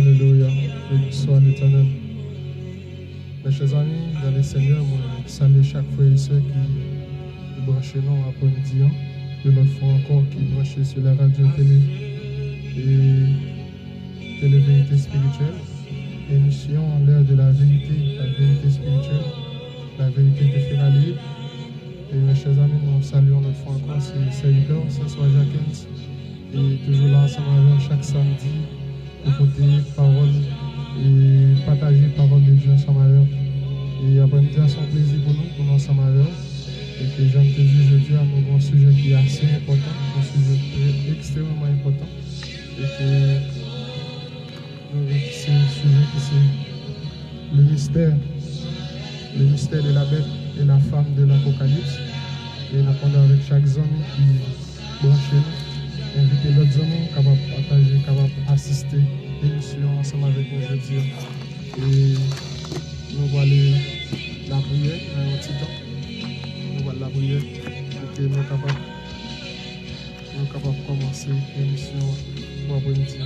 Alléluia. Béni soit l'Éternel. Mes chers amis, dans le Seigneur, je salue chaque frère et soeur qui branche nous après-midi. De l'autre fois encore qui branche sur la radio télé et télé-vérité spirituelle. Émission en l'heure de la vérité spirituelle, la vérité te fera libre. Et mes chers amis, nous saluons notre fois encore, c'est serviteur, ce soir Jacques, et toujours là ensemble avec chaque samedi, écouter parole et partager parole de Dieu ensemble avec. Et après-midi, c'est un plaisir pour nous ensemble avec. Et que j'aime te dire aujourd'hui, nous avons un sujet qui est assez important, un sujet extrêmement important. Et que c'est un sujet qui c'est le mystère de la bête et la femme de l'Apocalypse. Et nous avons avec chaque ami qui branche nous, inviter d'autres amis capables de partager, capables d'assister à l'émission ensemble avec nous aujourd'hui. Et nous allons aller la prière dans un petit temps. Nous allons la prière pour que nous soyons capables de commencer l'émission pour après-midi.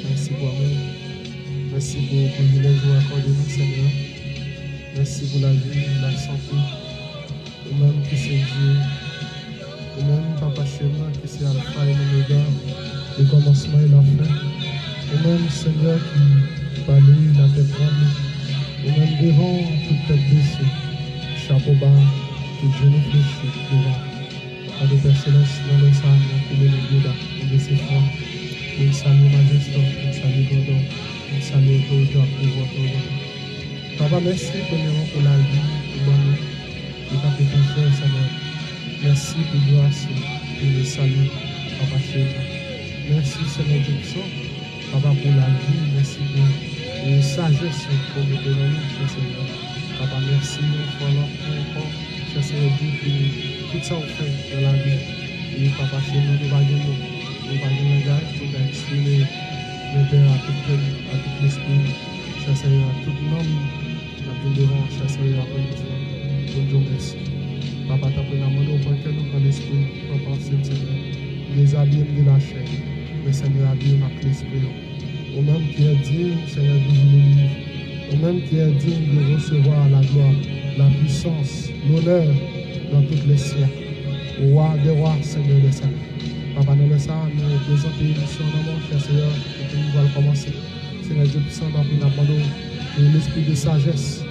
Merci pour l'amour. Merci pour le privilège de accorder nous, Seigneur. Merci pour la vie, la santé. Ou même que c'est Dieu. Ou même Papa Chéma, que c'est Alpha et l'Oméga, le commencement et la fin. Ou même Seigneur qui parlait la tête tremble. Ou même devant toute tête baissée. Chapeau bas, tout genou fléchi devant. Pas de Père Céleste, dans le sang, dans le Bouddha, de ses femmes. Nous saluons majesté, nous saluons Godon, nous saluons autorité à pouvoir. Papa, merci premièrement pour la vie, pour nous, pour ta pétition, Seigneur. Merci pour la grâce et le salut, Papa chéri. Merci, Seigneur Dieu puissant, Papa, pour la vie, merci pour la sagesse pour nous donner, cher Seigneur. Papa, merci, nous voilà encore, cher Seigneur Dieu, pour tout ça qu'on fait dans la vie. Et Papa chéri, nous va gagner. Nous allons nous engager pour exprimer le Père à tout l'esprit, cher Seigneur, à tout l'homme, à tout devant, cher Seigneur, après nous. Bonne journée, merci. Papa, t'as pris la main au point que nous, dans l'esprit, pour penser, Seigneur. Les abîmes de la chair, mais Seigneur, abîme avec l'esprit. Au même qui est digne, Seigneur, de vous le livre. Au même qui est digne de recevoir la gloire, la puissance, l'honneur dans tous les siècles. Roi des rois, Seigneur des Seigneurs. Papa, nous laissons nous présenter l'émission dans mon cher Seigneur, et que nous allons commencer. Seigneur Dieu puissant, nous avons l'esprit de sagesse,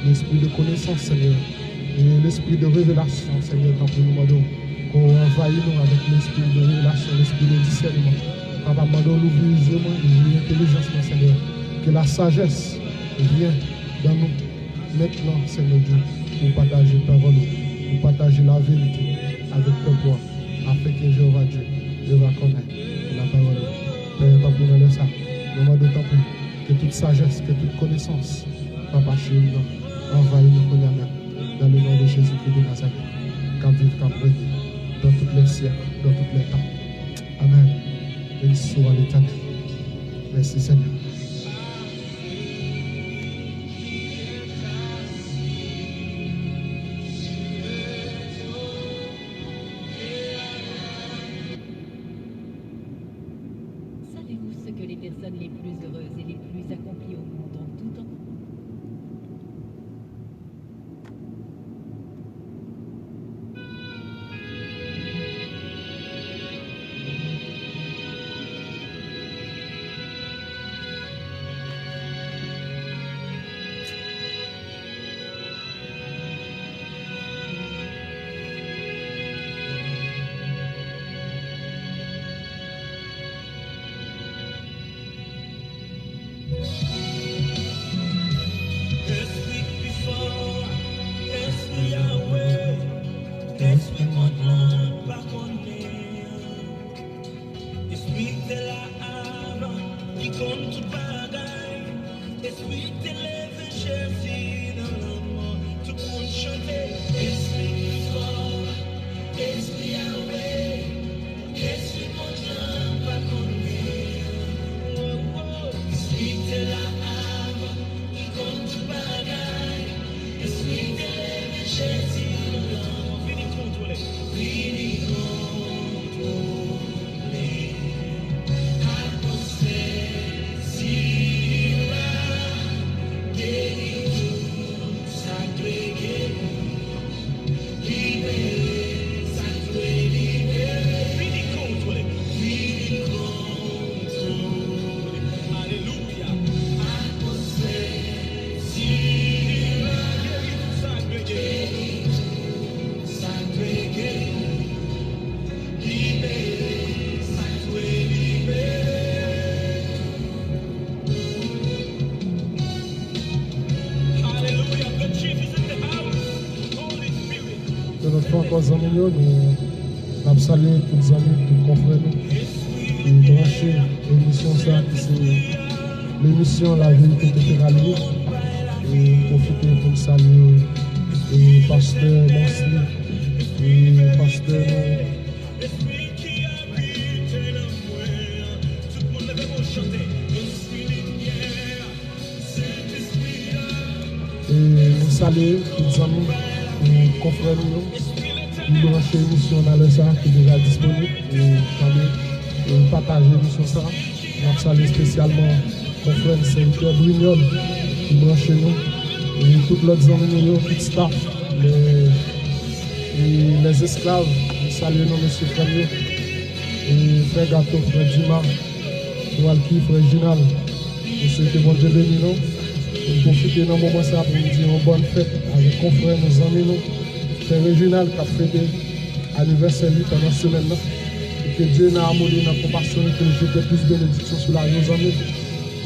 l'esprit de connaissance, Seigneur, et l'esprit de révélation, Seigneur, tant que nous demandons qu'on envahisse nous avec l'esprit de révélation, l'esprit de discernement. Papa, nous demandons l'ouvrir l'intelligence, Seigneur, que la sagesse vienne dans nous maintenant, Seigneur Dieu, pour partager ta parole, pour partager la vérité avec ton toi, afin que Jéhovah Dieu va connaître la parole. Père, tant pour nous ça, nous demandons tant que toute sagesse, que toute connaissance, Papa chez nous, envahit nous connaître dans le nom de Jésus-Christ de Nazareth, qu'à vivre, qu'à briller, dans tous les siècles, dans tous les temps. Amen. Béni soit l'Éternel. Merci Seigneur. l'autre fois encore, amis, nous avons salué tous les amis, tous les confrères, qui branché l'émission, ça, c'est l'émission La Vérité Tétéralée. Et profiter pour saluer le pasteur Mansli et le pasteur. Et nous saluer tous les amis, les confrères, nous brancher l'émission dans le ça qui est déjà disponible et partager l'émission ça. Nous saluer spécialement confrère Saint-Pierre Brignol qui branche nous et toutes les autres amis, tout staff, les esclaves, nous saluons M. Frère et Frère Gâteau, Frère Dima, Frère Alki, Frère Ginal. Nous souhaitons bon Dieu béni nous. Nous profitons dans le moment ça pour nous dire une bonne fête avec nos confrères, nos amis, nous. Frère Régional qui a fêté l'anniversaire pendant la semaine. Et que Dieu n'a harmonie, n'a compassion, que j'ai plus de bénédictions sur la vie nos amis.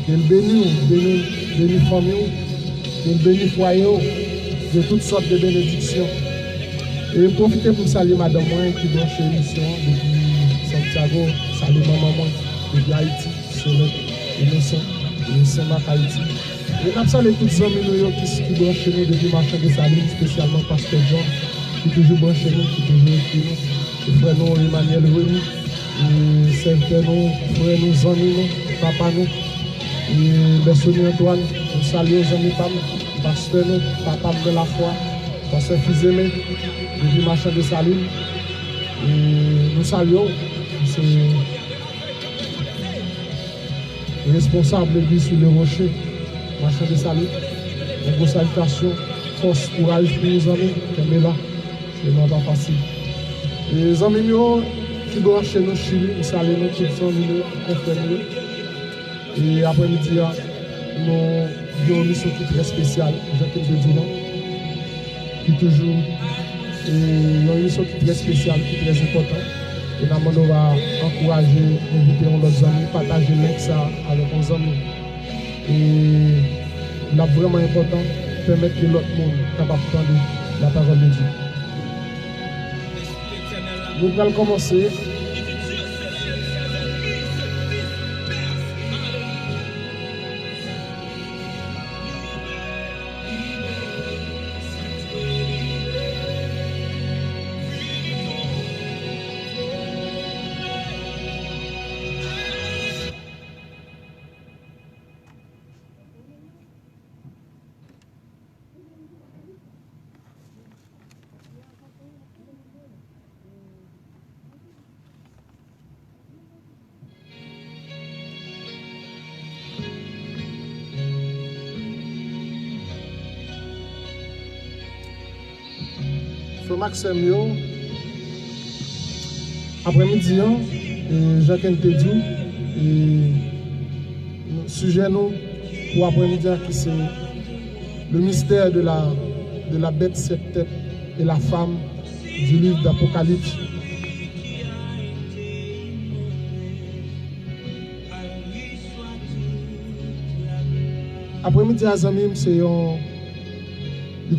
Qu'il bénisse, bénit famille, qu'il bénisse foyer, de toutes sortes de bénédictions. Et profitez pour saluer madame moi qui branche l'émission depuis Santiago, saluer maman moi depuis Haïti, Soleil, Innocent, Marc Haïti. Et nous saluons tous les amis qui branchent nous depuis Marchand de Saline, spécialement Pasteur John, qui toujours branche nous, qui toujours écrit nous, et frère nous Emmanuel Remy, et serviteur nous, frère nous, amis nous, papa nous. Et Bessouni Antoine, nous saluons aux amis Pam, pasteur nous, papa de la foi, pasteur Fizeme, depuis Marchand de Saline. Et nous saluons, c'est responsable de l'église sur les rochers, Marchand de Saline. Une grosse salutation, force, courage pour nos amis qui sont là, c'est vraiment pas facile. Et les amis qui doivent chez nous, Chili, nous saluons tous les amis, confrères. Et après-midi, nous avons une mission qui est très spéciale, Jacques Bédoulan, qui toujours une mission qui est très spéciale, qui est très importante. Et nous va encourager, inviter nos amis, partager ça avec nos amis. Et là, vraiment important, permettre que l'autre monde soit capable de prendre la parole de Dieu. Nous allons commencer. Maxime, après-midi, Jacques Ntedou, sujet nous pour après-midi qui c'est le mystère de la bête sept têtes et la femme du livre d'Apocalypse. Après-midi, Azamim, c'est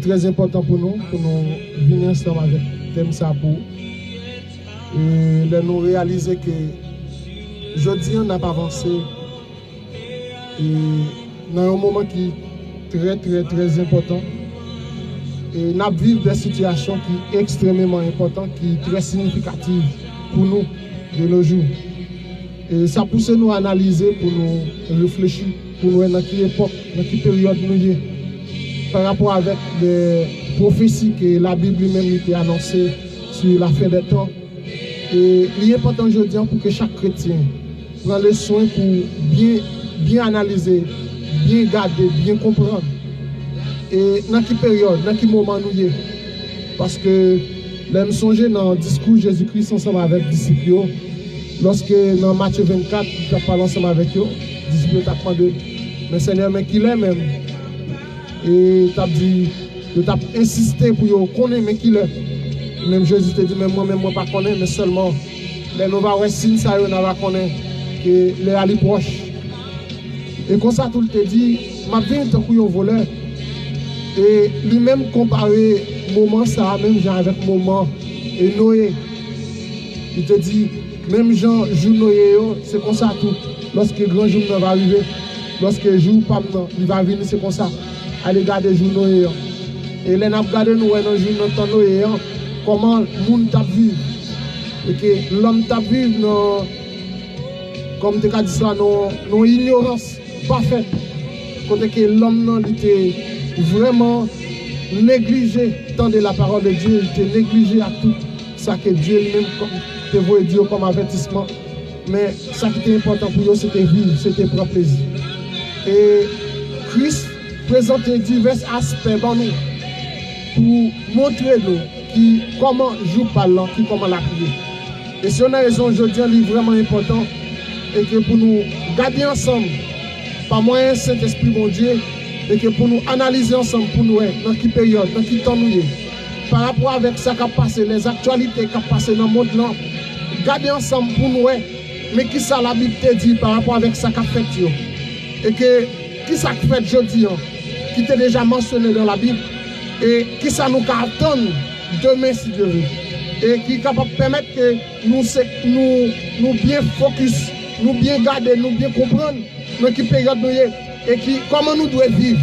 très important pour nous venir ensemble avec thème ça pour nous réaliser que aujourd'hui on n'a pas avancé et dans un moment qui est très important et nous vivons des situations qui sont extrêmement importantes, qui sont très significatives pour nous de nos jours. Et ça pousse nous à analyser, pour nous réfléchir, pour nous voir dans quelle époque, dans quelle période nous sommes. Par rapport avec les prophéties que la Bible même a annoncées sur la fin des temps. Et il est important aujourd'hui pour que chaque chrétien prenne le soin pour bien analyser, bien garder, bien comprendre. Et dans quelle période, dans quel moment nous sommes. Parce que nous songeons dans le discours de Jésus-Christ ensemble avec les disciples. Lorsque dans Matthieu 24, il a parlé ensemble avec eux, les disciples ont demandé, mais Seigneur, mais qui est même? Et tu as dit, tu as insisté pour connaître mais qui est. Même Jésus te dit, mais moi pas connaître, mais seulement les nous va signe ça, on va connaître que les alliés proches. Et comme ça, tout le te dit, ma vie est un voleur. Et lui-même comparé moment ça, même genre avec moment et Noé. Il te dit, même Jean, jour Noé, c'est comme ça tout. Lorsque le grand jour va arriver, lorsque le jour pas il va venir, c'est comme ça. Allez garder jour Noé. Et là, nous regardons nous dans le jour notre Noé, comment le monde t'a vécu. Et que l'homme t'a vécu, comme tu as dit ça, non ignorance parfaite. Côté que l'homme était vraiment négligé tant de la parole de Dieu, il était négligé à tout ça que Dieu lui-même te voulait dire comme avertissement. Mais ça qui était important pour eux, c'était vivre, c'était prendre plaisir. Et Christ présentait divers aspects dans nous pour montrer nous comment joue par là, comment la prier. Et si on a raison, aujourd'hui, c'est vraiment important et que pour nous garder ensemble, par moyen Saint-Esprit, mon Dieu, et que pour nous analyser ensemble, pour nous, dans quelle période, dans quel temps nous sommes, par rapport avec ce qui a passé, les actualités qui ont passé dans le monde, garder ensemble pour nous, mais qui ça la Bible te dit par rapport avec ce qui a fait, et que qui ça fait aujourd'hui, qui t'est déjà mentionné dans la Bible, et qui ça nous attend demain si Dieu veut, et qui est capable de permettre que nous bien focus, nous bien garder, nous bien comprendre dans quelle période nous sommes, et comment nous devons vivre.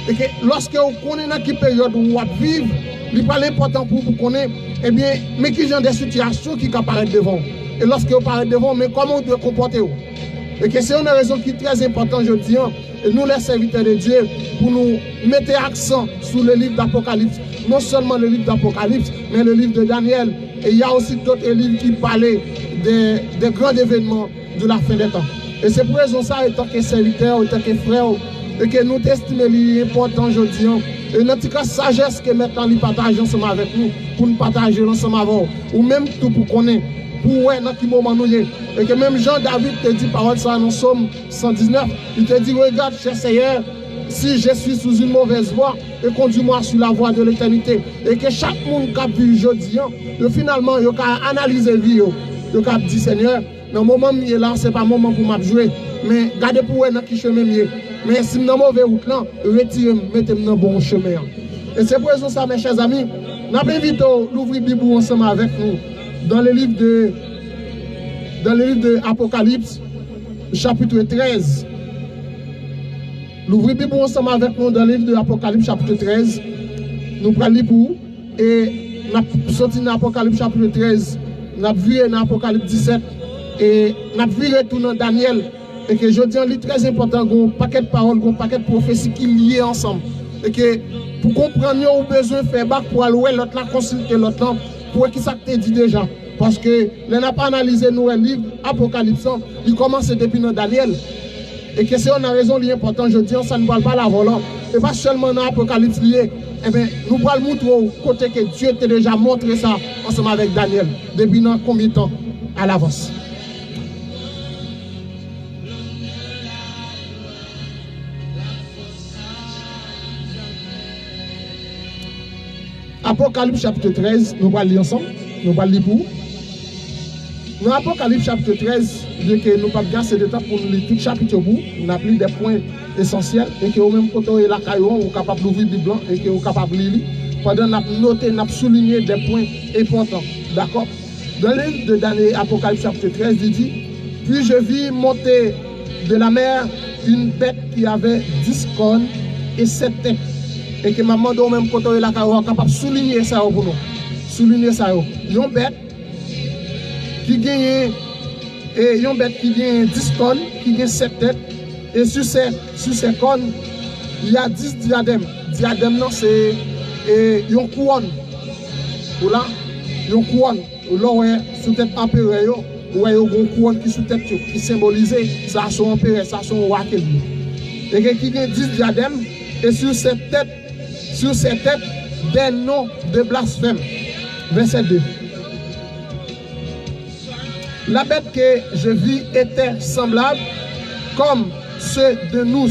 Et que lorsque vous connaissez dans quelle période où vous vivre, il n'est pas important pour vous connaître, eh bien, mais qui ont des situations qui apparaissent devant. Et lorsque vous apparaissez devant, mais comment vous devez comporter vous. Et que c'est une raison qui est très importante, je dis, et nous les serviteurs de Dieu, pour nous mettre accent sur le livre d'Apocalypse. Non seulement le livre d'Apocalypse, mais le livre de Daniel. Et il y a aussi d'autres livres qui parlaient des grands événements de la fin des temps. Et c'est pour raison ça, en tant que serviteur, en tant que frère, et que nous estimons l'important aujourd'hui. Et notre cas sagesse que maintenant nous partageons ensemble avec nous, pour nous partager ensemble avec ou même tout pour connaître, pour voir dans quel moment nous sommes. Et que même Jean-David te dit parole ça dans Somme 119, il te dit, regarde, cher Seigneur, si je suis sous une mauvaise voie, et conduis-moi sur la voie de l'éternité. Et que chaque monde qui a vu aujourd'hui, finalement, il a analysé la vie, il a dit, Seigneur, dans le moment où là, ce n'est pas le moment pour m'a jouer, mais gardez pour vous dans qui chemin mieux. Mais si je suis dans mauvais route là, retirez-moi, mettez-moi dans le bon chemin. Et c'est pour ça, mes chers amis, nous invitons à l'ouvrir la Bible ensemble avec nous dans le livre de Apocalypse, chapitre 13. L'ouvrir la Bible ensemble avec nous dans le livre de Apocalypse, chapitre 13. Nous prenons lire pour et nous avons sorti dans Apocalypse, chapitre 13. Nous avons vu dans Apocalypse 17. Et nous avons vu retour dans Daniel. Et que je dis, c'est très important, il y a un paquet de paroles, un paquet de prophéties qui lient ensemble. Et que pour comprendre, on a besoin de faire bac pour aller l'autre, consulter l'autre, pour qui ça te dit déjà. Parce que nous n'avons pas analysé nos livres, Apocalypse, il commence depuis dans Daniel. Et que si on a raison, l'important, je dis, ça ne parle pas la volant. Et pas seulement dans Apocalypse lié. Eh bien, nous allons montrer au côté que Dieu t'a déjà montré ça ensemble avec Daniel. Depuis dans combien de temps à l'avance. Apocalypse chapitre 13, nous allons lire ensemble, nous allons lire pour. Dans Apocalypse chapitre 13, bien que nous ne pouvons pas gagner de temps pour lire tout le chapitre pour, nous avons des points essentiels et que au même côté la caillon, on est capable d'ouvrir le blanc et que on est capable de lire. Pendant nous avons noté, nous avons souligné des points importants. D'accord? Dans le livre de Daniel, Apocalypse chapitre 13, il dit, puis je vis monter de la mer une bête qui avait 10 cornes et 7 têtes. Et que maman de même côté la caillou capable de souligner ça pour nous. Souligner ça. Une bête qui gagne et une bête qui gagne 10 cornes, qui gagne 7 têtes. Et sur ces cornes, il y a 10 diadèmes. Diadème, c'est une couronne. Voilà, une couronne. Là, ouais, sous tête empereur, ouais, une couronne qui sous tête qui symbolise ça son empereur, ça son roi. Et qui gagne 10 diadèmes. Et sur cette tête, des noms de blasphème. Verset 2. La bête que je vis était semblable comme ceux de nous,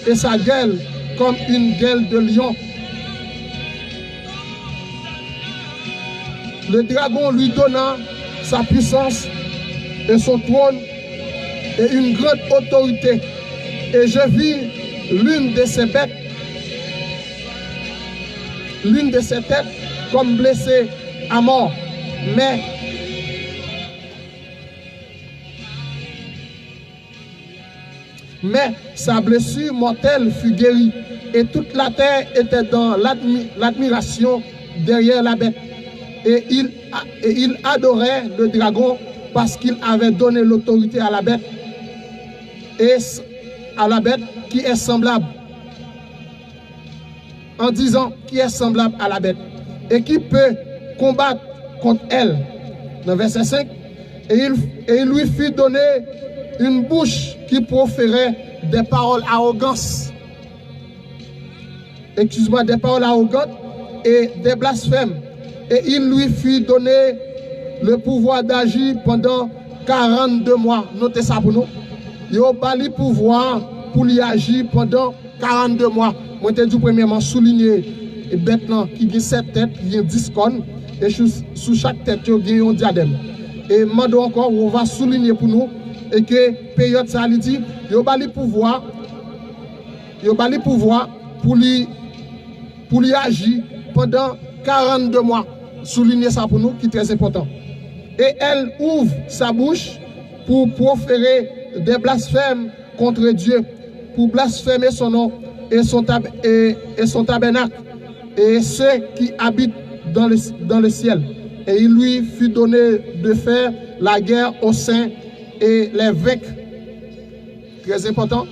et sa gueule comme une gueule de lion. Le dragon lui donna sa puissance et son trône et une grande autorité. Et je vis l'une de ces bêtes l'une de ses têtes comme blessée à mort. Mais sa blessure mortelle fut guérie, et toute la terre était dans l'admiration derrière la bête. Et il adorait le dragon parce qu'il avait donné l'autorité à la bête, et à la bête qui est semblable, en disant qui est semblable à la bête, et qui peut combattre contre elle. Dans verset 5, et il lui fut donné une bouche qui proférait des paroles arrogantes, des paroles arrogantes et des blasphèmes. Et il lui fut donné le pouvoir d'agir pendant 42 mois. Notez ça pour nous. Il a pas le pouvoir pour lui agir pendant 42 mois. Moi, je dis premièrement souligner et bête qui a 7 têtes, il y a 10 cornes, et sous chaque tête, il y a un diadème. Et maintenant encore, on va souligner pour nous et que période ça lui dit, il y a pas le pouvoir pour lui agir pendant 42 mois. Souligner ça pour nous, qui est très important. Et elle ouvre sa bouche pour proférer des blasphèmes contre Dieu, pour blasphémer son nom et son tabernacle, et ceux qui habitent dans le ciel. Et il lui fut donné de faire la guerre aux saints et les vaincre. Très important.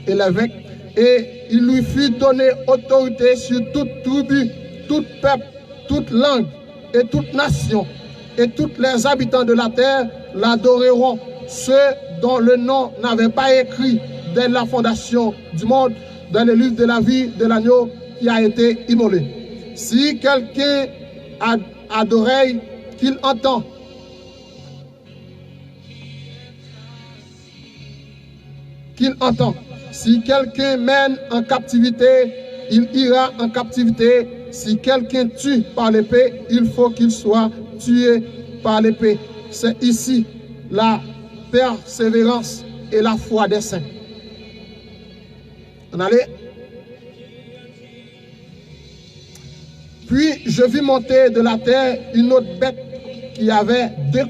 Et les vaincre. Et il lui fut donné autorité sur toute tribu, tout peuple, toute langue et toute nation. Et tous les habitants de la terre l'adoreront, ceux dont le nom n'avait pas écrit dès la fondation du monde dans le livre de la vie de l'agneau qui a été immolé. Si quelqu'un a d'oreilles, qu'il entend. Qu'il entend. Si quelqu'un mène en captivité, il ira en captivité. Si quelqu'un tue par l'épée, il faut qu'il soit tué par l'épée. C'est ici la persévérance et la foi des saints. On allait. Puis je vis monter de la terre une autre bête qui avait 2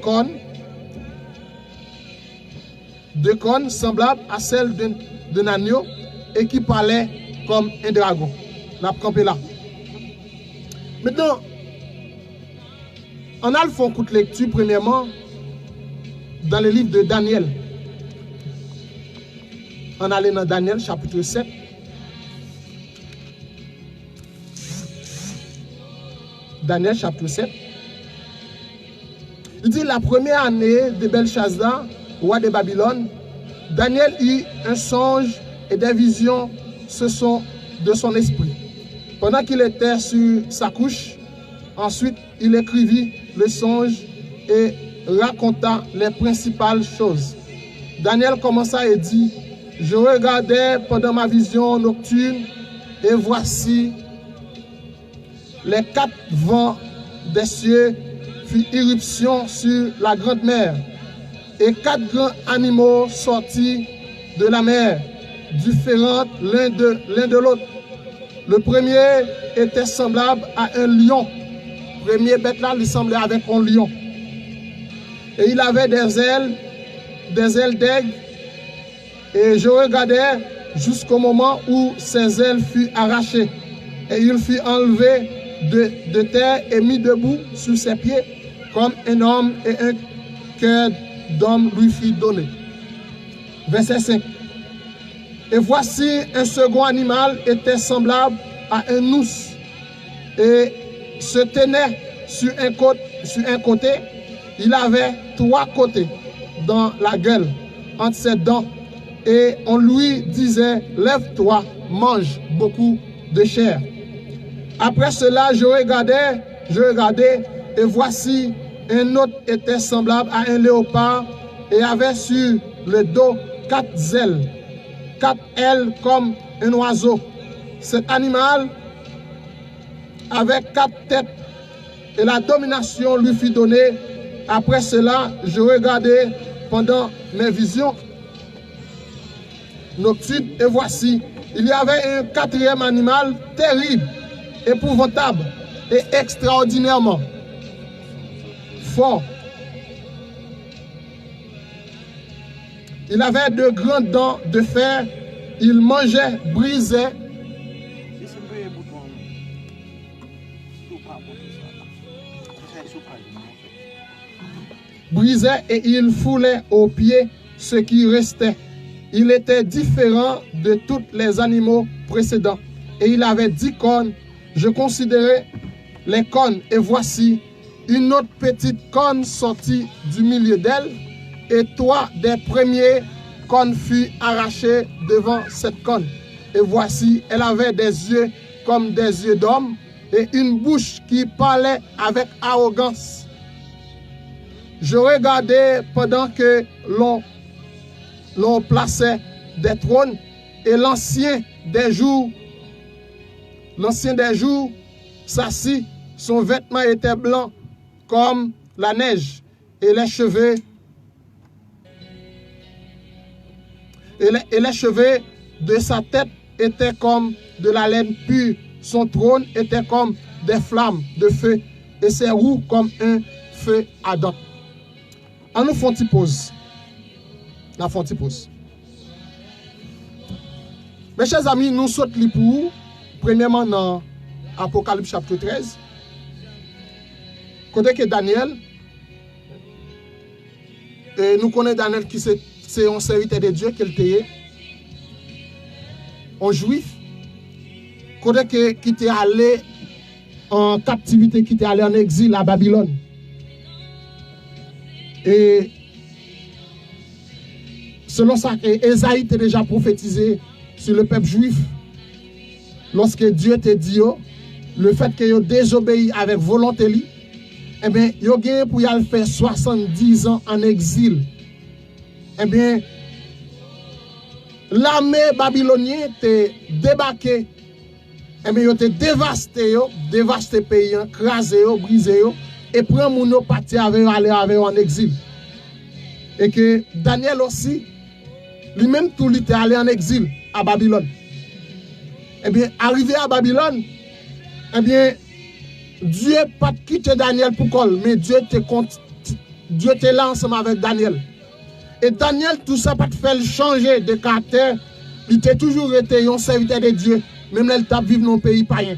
cornes semblables à celles d'un agneau et qui parlait comme un dragon. On a campé là. Maintenant, on a le fond coup de lecture premièrement dans le livre de Daniel. On allait dans Daniel chapitre 7. Daniel chapitre 7. Il dit la première année de Belshazzar, roi de Babylone, Daniel eut un songe et des visions de son esprit. Pendant qu'il était sur sa couche, ensuite il écrivit le songe et raconta les principales choses. Daniel commença et dit, je regardais pendant ma vision nocturne et voici les 4 vents des cieux firent irruption sur la grande mer, et 4 grands animaux sortis de la mer, différents l'un de l'autre. Le premier était semblable à un lion. Le premier bête là, il semblait avec un lion. Et il avait des ailes d'aigle. Et je regardais jusqu'au moment où ses ailes furent arrachées. Et il fut enlevé de terre et mis debout sur ses pieds comme un homme, et un cœur d'homme lui fut donné. Verset 5. Et voici un second animal était semblable à un ours et se tenait sur un côté. Il avait 3 côtés dans la gueule, entre ses dents. Et on lui disait, lève-toi, mange beaucoup de chair. Après cela, je regardais, et voici un autre était semblable à un léopard et avait sur le dos 4 ailes. 4 ailes comme un oiseau. Cet animal avait 4 têtes et la domination lui fut donnée. Après cela, je regardais pendant mes visions nocturnes et voici, il y avait un 4e animal terrible épouvantable et extraordinairement fort. Il avait de grandes dents de fer, il mangeait, brisait. Brisait et il foulait aux pieds ce qui restait. Il était différent de tous les animaux précédents. Et il avait 10 cornes. Je considérais les cornes et voici une autre petite corne sortie du milieu d'elle. Et 3 des premiers cornes furent arrachées devant cette corne. Et voici, elle avait des yeux comme des yeux d'homme et une bouche qui parlait avec arrogance. Je regardais pendant que l'on plaçait des trônes et l'ancien des jours s'assit, son vêtement était blanc comme la neige et les cheveux de sa tête étaient comme de la laine pure. Son trône était comme des flammes de feu et ses roues comme un feu ardent. On nous font une pause. Mes chers amis, nous sautons les pour premièrement dans Apocalypse chapitre 13. Côté que Daniel, et nous connaissons Daniel qui c'est un serviteur de Dieu qui était un juif. Côté qui était allé en captivité, qui était allé en exil à Babylone. Et selon ça, Ésaïe était déjà prophétisé sur le peuple juif. Lorsque Dieu te dit, le fait que vous désobéi avec volonté, eh bien, vous avez pour y aller faire 70 ans en exil. Eh bien, l'armée babylonienne était débarquée. Eh bien, vous avez dévasté le pays, crasé, brisé, et prend mon parti avec aller en exil. Et que Daniel aussi, lui-même tout était allé en exil à Babylone. Eh bien, arrivé à Babylone, eh bien, Dieu n'a pas quitté Daniel pour col, mais Dieu était là ensemble avec Daniel. Et Daniel, tout ça, pas fait changer de caractère. Il était toujours été un serviteur de Dieu, même là, il tape vivre dans un pays païen.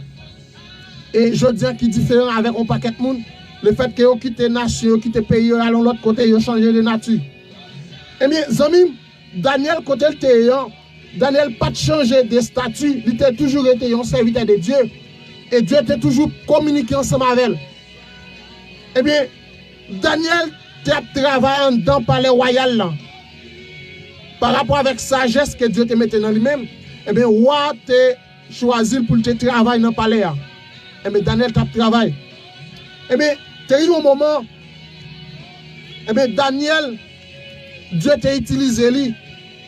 Et je dis qu'il est différent avec un paquet de monde. Le fait que vous quittez la nation, quittez le pays, allez de l'autre côté, vous changez de nature. Eh bien, Zami, Daniel, côté le terrain, Daniel n'a pas changé de statut, il était toujours été un serviteur de Dieu. Et Dieu était toujours communiqué ensemble avec elle. Eh bien, Daniel a travaillé dans le palais royal là. Par rapport avec sagesse que Dieu te mettait dans lui-même, eh bien, roi te choisi pour te travailler dans le palais. Eh bien, Daniel t'a travaillé. Eh bien, tu as eu un moment, eh bien, Daniel, Dieu t'a utilisé lui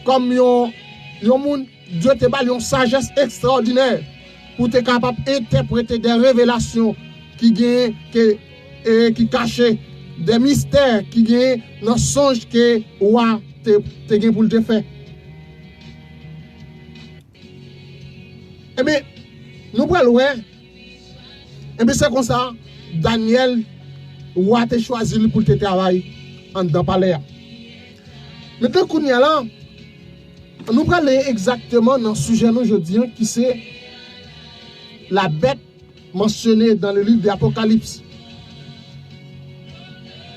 comme Dieu t'a donné une sagesse extraordinaire pour être capable d'interpréter des révélations qui cachent des mystères qui gagnent dans le songe que roi te gagne pour te faire. Eh bien, nous prenons loin. Eh bien, c'est comme ça, Daniel, roi te choisi pour te travailler en dans palais. Maintenant, qu'on y a là, nous prenons exactement dans le sujet aujourd'hui qui c'est la bête mentionnée dans le livre de l'Apocalypse.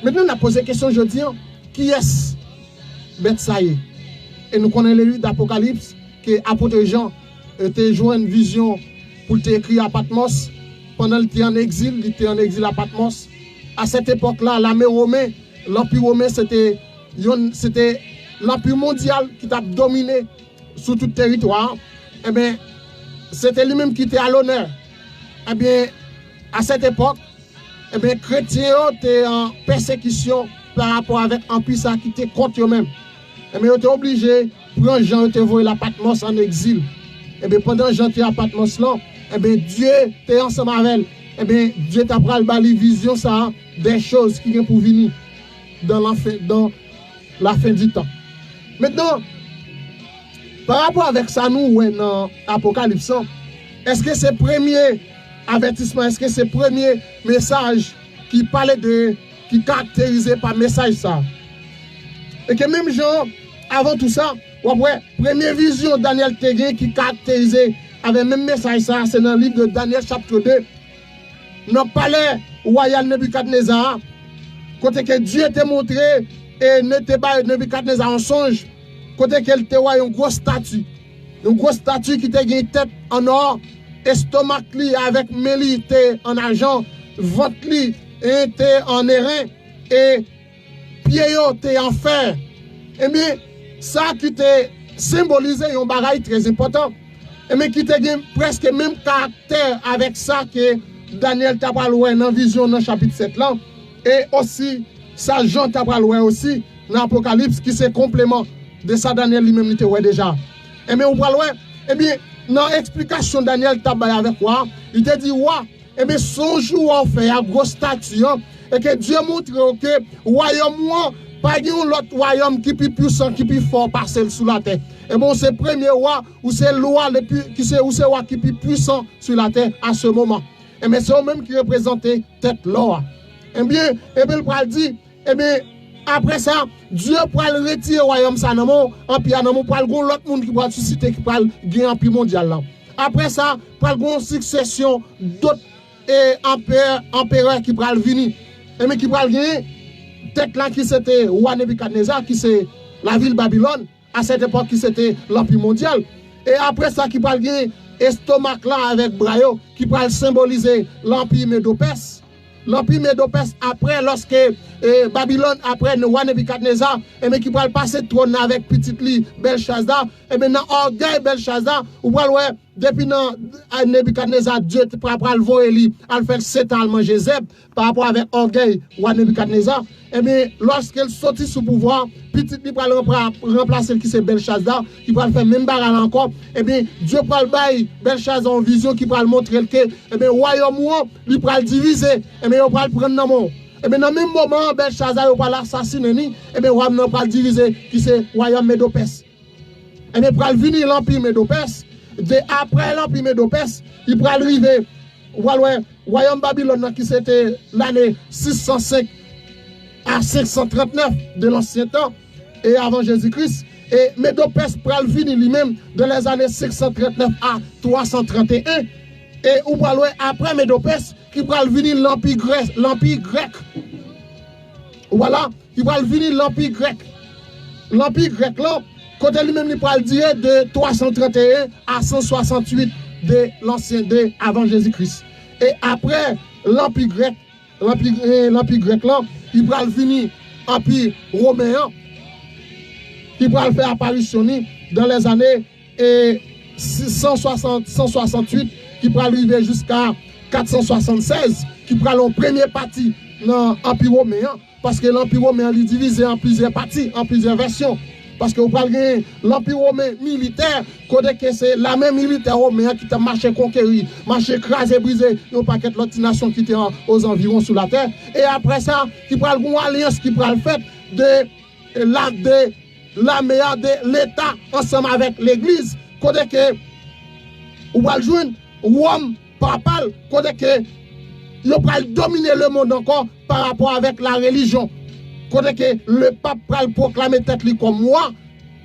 Maintenant, on a posé la question aujourd'hui, qui est-ce bête ça y est? Et nous connaissons le livre d'Apocalypse que l'apôtre Jean était joué une vision pour écrire à Patmos. Pendant qu'il était en exil, il était en exil à Patmos. À cette époque-là, l'empire romain, c'était l'empire mondial qui a dominé sur tout le territoire. Eh bien, c'était lui-même qui était à l'honneur. Eh bien, à cette époque, eh bien, les chrétiens étaient en persécution par rapport avec l'empire qui était contre eux-mêmes. Eh bien, ils étaient obligés de prendre Jean et de voir la Patmos en exil. Eh bien, pendant que Jean était à Patmos là, eh bien, Dieu était ensemble avec elle. Eh bien, Dieu t'a pris la vision ça, des choses qui viennent pour venir dans la fin du temps. Maintenant, par rapport avec ça, nous, dans l'Apocalypse, est-ce que c'est premier avertissement, est-ce que c'est le premier message qui parlait de, qui caractérisait par message ça? Et que même Jean, avant tout ça, ouais, première vision Daniel Téguin qui caractérisait avec même message ça, c'est dans le livre de Daniel chapitre 2. Dans le palais royal Nebuchadnezzar, côté que Dieu était montré et n'était pas Nebuchadnezzar en songe, côté qu'elle était une grosse statue. Une grosse statue qui était une tête en or, estomac avec mêlé en argent, ventre était en airain et pied était en fer. Et bien, ça qui était symbolisé un bagage très important. Et bien, qui était presque le même caractère avec ça que Daniel t'a parlé dans vision dans chapitre 7 là. Et aussi, ça Jean t'a parlé aussi dans l'Apocalypse qui c'est complément de ça Daniel lui-même était déjà. Et bien, on parle et bien, dans l'explication Daniel t'a parlé avec moi, il te dit, ouais, et bien, son jour on fait un gros statut, et que Dieu montre que royaume pas un autre royaume qui est plus puissant, qui est plus fort passer sous la terre. Et bon, c'est le premier roi ou c'est le roi qui c'est roi qui est plus puissant sur la terre à ce moment. Et bien, c'est eux-mêmes qui représentent tête l'or. Eh bien, il va dire, eh bien, après ça, Dieu pourra retirer le royaume ça dans mon empire, dans mon pourra l'autre monde qui pourra susciter, qui pourra gagner l'empire mondial là. Après ça, pourra une succession d'autres empereurs qui pourra venir. Et mais qui pourra gagner tête là qui c'était roi Nebuchadnezzar, qui c'est la ville Babylone, à cette époque qui c'était l'empire mondial. Et après ça, qui pourra gagner estomac là avec Brayo, qui pourra symboliser l'empire Médo-Perse. L'empire Médo-Perse après, lorsque Babylone, après le roi Nebuchadnezzar, et mais qui pourra passer le trône avec petite lit Belshazzar, et maintenant orgueil Belshazzar, ou ouais, depuis Nebuchadnezzar, Dieu pourra le voir lui, à faire 7 ans manger Zeb, par rapport avec orgueil roi Nebuchadnezzar, et bien lorsqu'elle sortit sous pouvoir, petite lit pourra remplacer qui c'est Belshazzar, qui pourra faire même baral encore, et bien Dieu pourra le bailler Belshazzar en vision, qui pourra le montrer que, et bien royaume, lui pourra le diviser, et bien il pourra le prendre dans mon. Et bien dans le même moment, Belshazzar va l'assassiner, et bien royaume va le diviser, qui c'est royaume Médo-Perse. Et bien pour venir l'empire Médo-Perse, après l'empire Médo-Perse, il pourra arriver royaume Babylone qui c'était l'année 605 à 539 de l'ancien temps et avant Jésus-Christ. Et Médo-Perse pourra venir lui-même dans les années 539 à 331. Et ou après Médo-Perse qui pourra venir l'empire grec. Voilà, qui pourra venir l'empire grec. L'empire grec là, quand lui-même il pourra dire de 331 à 168 de l'ancien de avant Jésus-Christ. Et après l'empire grec là, il pourra venir l'empire romain qui pourra faire apparition dans les années 168 qui pourra arriver jusqu'à 476 qui pourra en première partie dans l'empire romain parce que l'empire romain est divisé en plusieurs parties, en plusieurs versions. Parce que vous parlez l'empire romain militaire, que c'est la même militaire romaine qui a marché conquérir, marché écrasé, brisé, un paquet d'autres nations qui étaient aux environs sous la terre. Et après ça, qui prend une alliance qui prend le fait de l'armée de l'État ensemble avec l'Église, que vous allez joindre Rome papal, que vous allez dominer le monde encore par rapport avec la religion. Quand le pape va proclamer tête comme moi,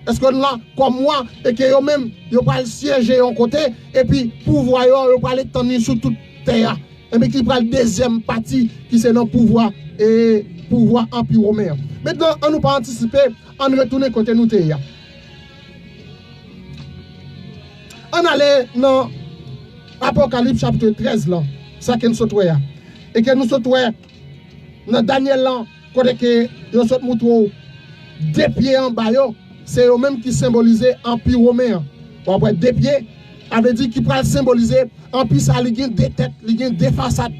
est-ce que là, comme moi, et que eux-mêmes, ils vont siéger en côté, et puis pouvoir, ils vont aller tenir sur toute terre. Et puis qui prend le deuxième partie, qui c'est le pouvoir, et pouvoir empire romain. Maintenant, on ne peut pas anticiper, on retourne côté nous. On allait dans Apocalypse chapitre 13, là, ça que nous sommes et que nous sommes dans Daniel là, quand que nous sommes montrés deux pieds en bas, c'est eux-mêmes qui symbolisaient l'empire romain. Bon, après, deux pieds, avait dit qu'il pourrait symboliser l'empire, ça a deux têtes, il a deux façades.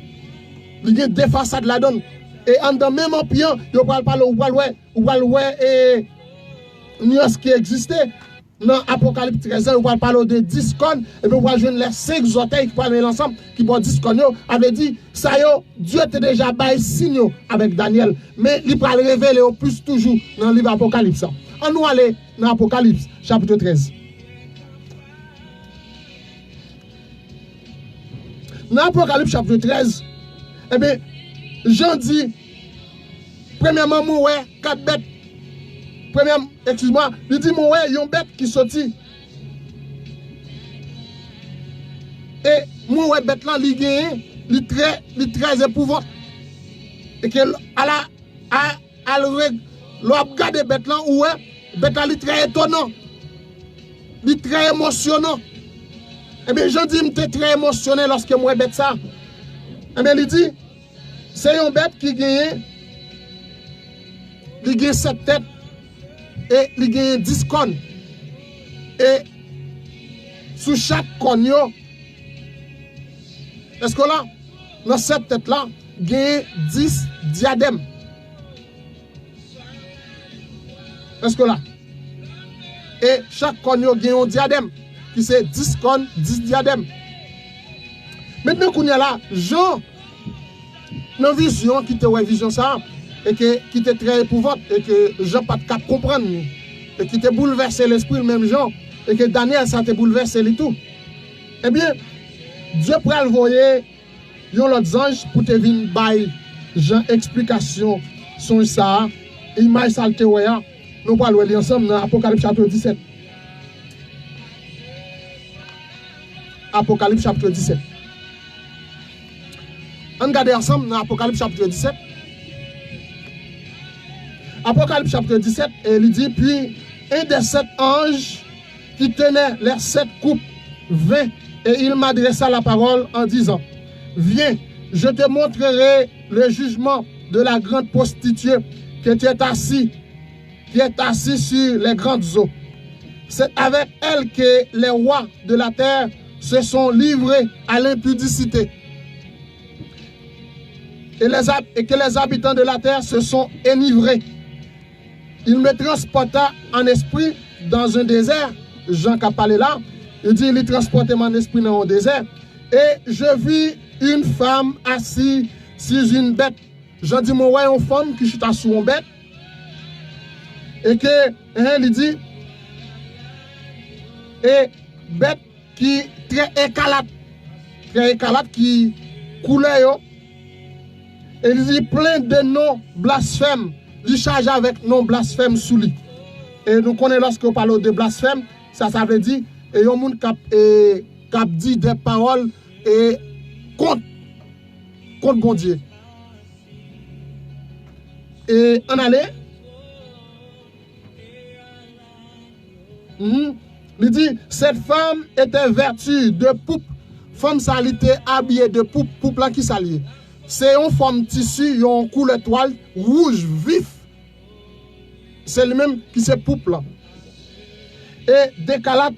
Il y a deux façades là-dedans. Et en dans même empire, il va parler, ou et nuance qui existait. Dans Apocalypse 13, on va parler de 10 cornes, et puis on va jouer les 5 orteils qui parlent ensemble, qui vont 10 cornes. Avait dit, ça Dieu était déjà bail signe avec Daniel, mais il va révéler au plus toujours dans le livre Apocalypse. On nous aller dans Apocalypse, chapitre 13. Dans Apocalypse chapitre 13, eh bien, Jean dit, premièrement, mon ouais, 4 bêtes. Premièrement, excuse-moi, il dit, mon ouais, yon bête qui sortit. Et mon ouais, bête là, il gagne, il très épouvant. Et que, l'on regarde bête là, ouais, bête là, il très étonnant. Il très émotionnant. Eh bien, Jean dit, il était très émotionné lorsque moi, bête ça. Eh bien, il dit, c'est une bête qui gagne 7 têtes et il gagne 10 cornes. Et sous chaque corne, est-ce que là, dans cette tête-là, il gagne 10 diadèmes. Est-ce que là? Et chaque corne gagne un diadème, qui c'est 10 cornes, 10 diadèmes. Maintenant qu'on est là, Jean, nos vision qui était une vision ça, et qui était très épouvante, et que Jean pas de cap comprendre, et qui était bouleversé l'esprit, le même Jean, et que Daniel ça te bouleversé le tout. Eh bien, Dieu pourrait le voyer, yon l'autre ange pour te venir bailler Jean explication sur ça, image ça te voya. Nous parlons de ensemble dans Apocalypse chapitre 17. Apocalypse chapitre 17. On regarde ensemble dans Apocalypse chapitre 17. Apocalypse chapitre 17, et il dit, puis un des 7 anges qui tenait les 7 coupes vint, et il m'adressa la parole en disant, viens, je te montrerai le jugement de la grande prostituée qui est assise sur les grandes eaux. C'est avec elle que les rois de la terre se sont livrés à l'impudicité. Et que les habitants de la terre se sont enivrés. Il me transporta en esprit dans un désert. Jean qui a parlé là, il dit, il transportait mon esprit dans un désert. Et je vis une femme assise sur une bête. Je dis, moi, ouais, une femme qui chute sur une bête. Et que, il dit, et bête qui très écarlate, qui coulait, et il dit, plein de noms blasphèmes. Il charge avec non blasphème sous lui. Et nous connaissons lorsque on parle de blasphème, ça veut dire, et il y a un monde qui a dit des paroles et contre bon Dieu. Et on allait. Il dit, cette femme était vertu de poupe. Femme ça était habillée de poupe. Poupe là qui s'allie. C'est une forme tissu, une couleur toile rouge vif. C'est le même qui se poupe là. Et décalate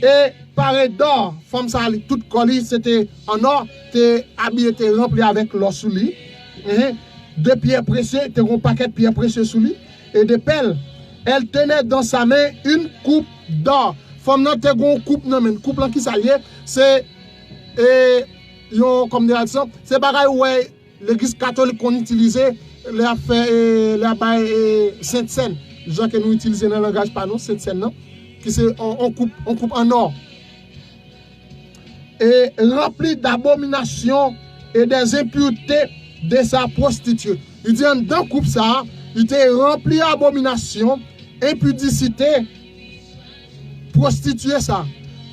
et paré d'or. Femme ça toute collée, c'était en or. T'es habillé, t'es rempli avec l'or sous lui. De pierres précieuses, t'es un paquet de pierres précieuses sous lui. Et de pelles. Elle tenait dans sa main une coupe d'or. Femme non t'es une coupe, non mais une coupe là qui s'allie. C'est comme des raisons, c'est pareil ouais l'église catholique qu'on utilisait les fait les Sainte-Seine, gens que nous utilisons dans le langage pas nous Sainte-Seine non, qui c'est on coupe en or. Et rempli d'abominations et des impuretés de sa prostituée. Il dit dans coupe ça, il était rempli d'abominations, impudicité, prostituée ça.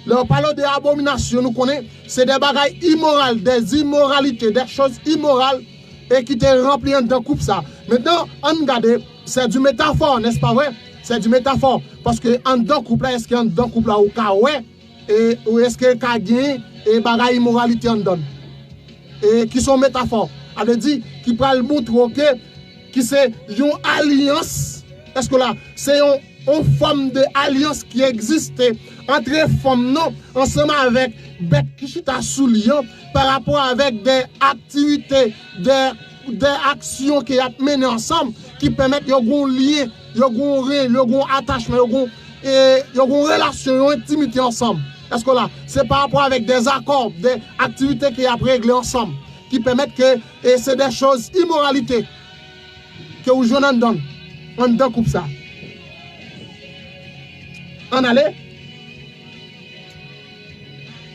Là, parlons des abominations, nous connaissons, c'est des bagailles immorales, des immoralités, des choses immorales et qui étaient remplies dans coupe ça. Maintenant, on regarde, c'est du métaphore, n'est-ce pas vrai? C'est du métaphore. Parce que en dedans couple là, est-ce qu'il y a dedans couple là ou ou est-ce qu'il y a gagné et bagailles immoralité en dedans? Et qui sont métaphores. Ça veut dire qui peut montrer que c'est une alliance. Est-ce que là, c'est une forme d'alliance qui existe entre femmes non ensemble avec bête qui chita sous lion par rapport avec des activités, des actions qui a menées ensemble qui permettent un lien, un attachement, une relation, une intimité ensemble. Est-ce que là, c'est par rapport avec des accords, des activités qui a réglées ensemble qui permettent que c'est des choses immoralités que vous jouez en donne. On donne coupe ça. On allait.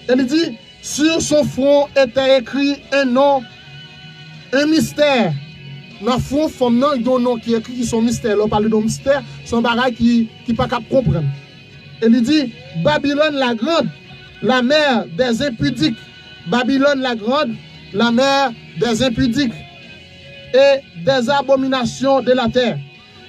Elle dit, Sur son front était écrit un nom, un mystère. Dans le front, femme nan, il y a un nom qui est écrit qui sont mystère. Là, on parle de mystère, c'est un bagage qui pas capable de comprendre. Et il dit, Babylone la grande, la mère des impudiques. Babylone la grande, la mère des impudiques et des abominations de la terre.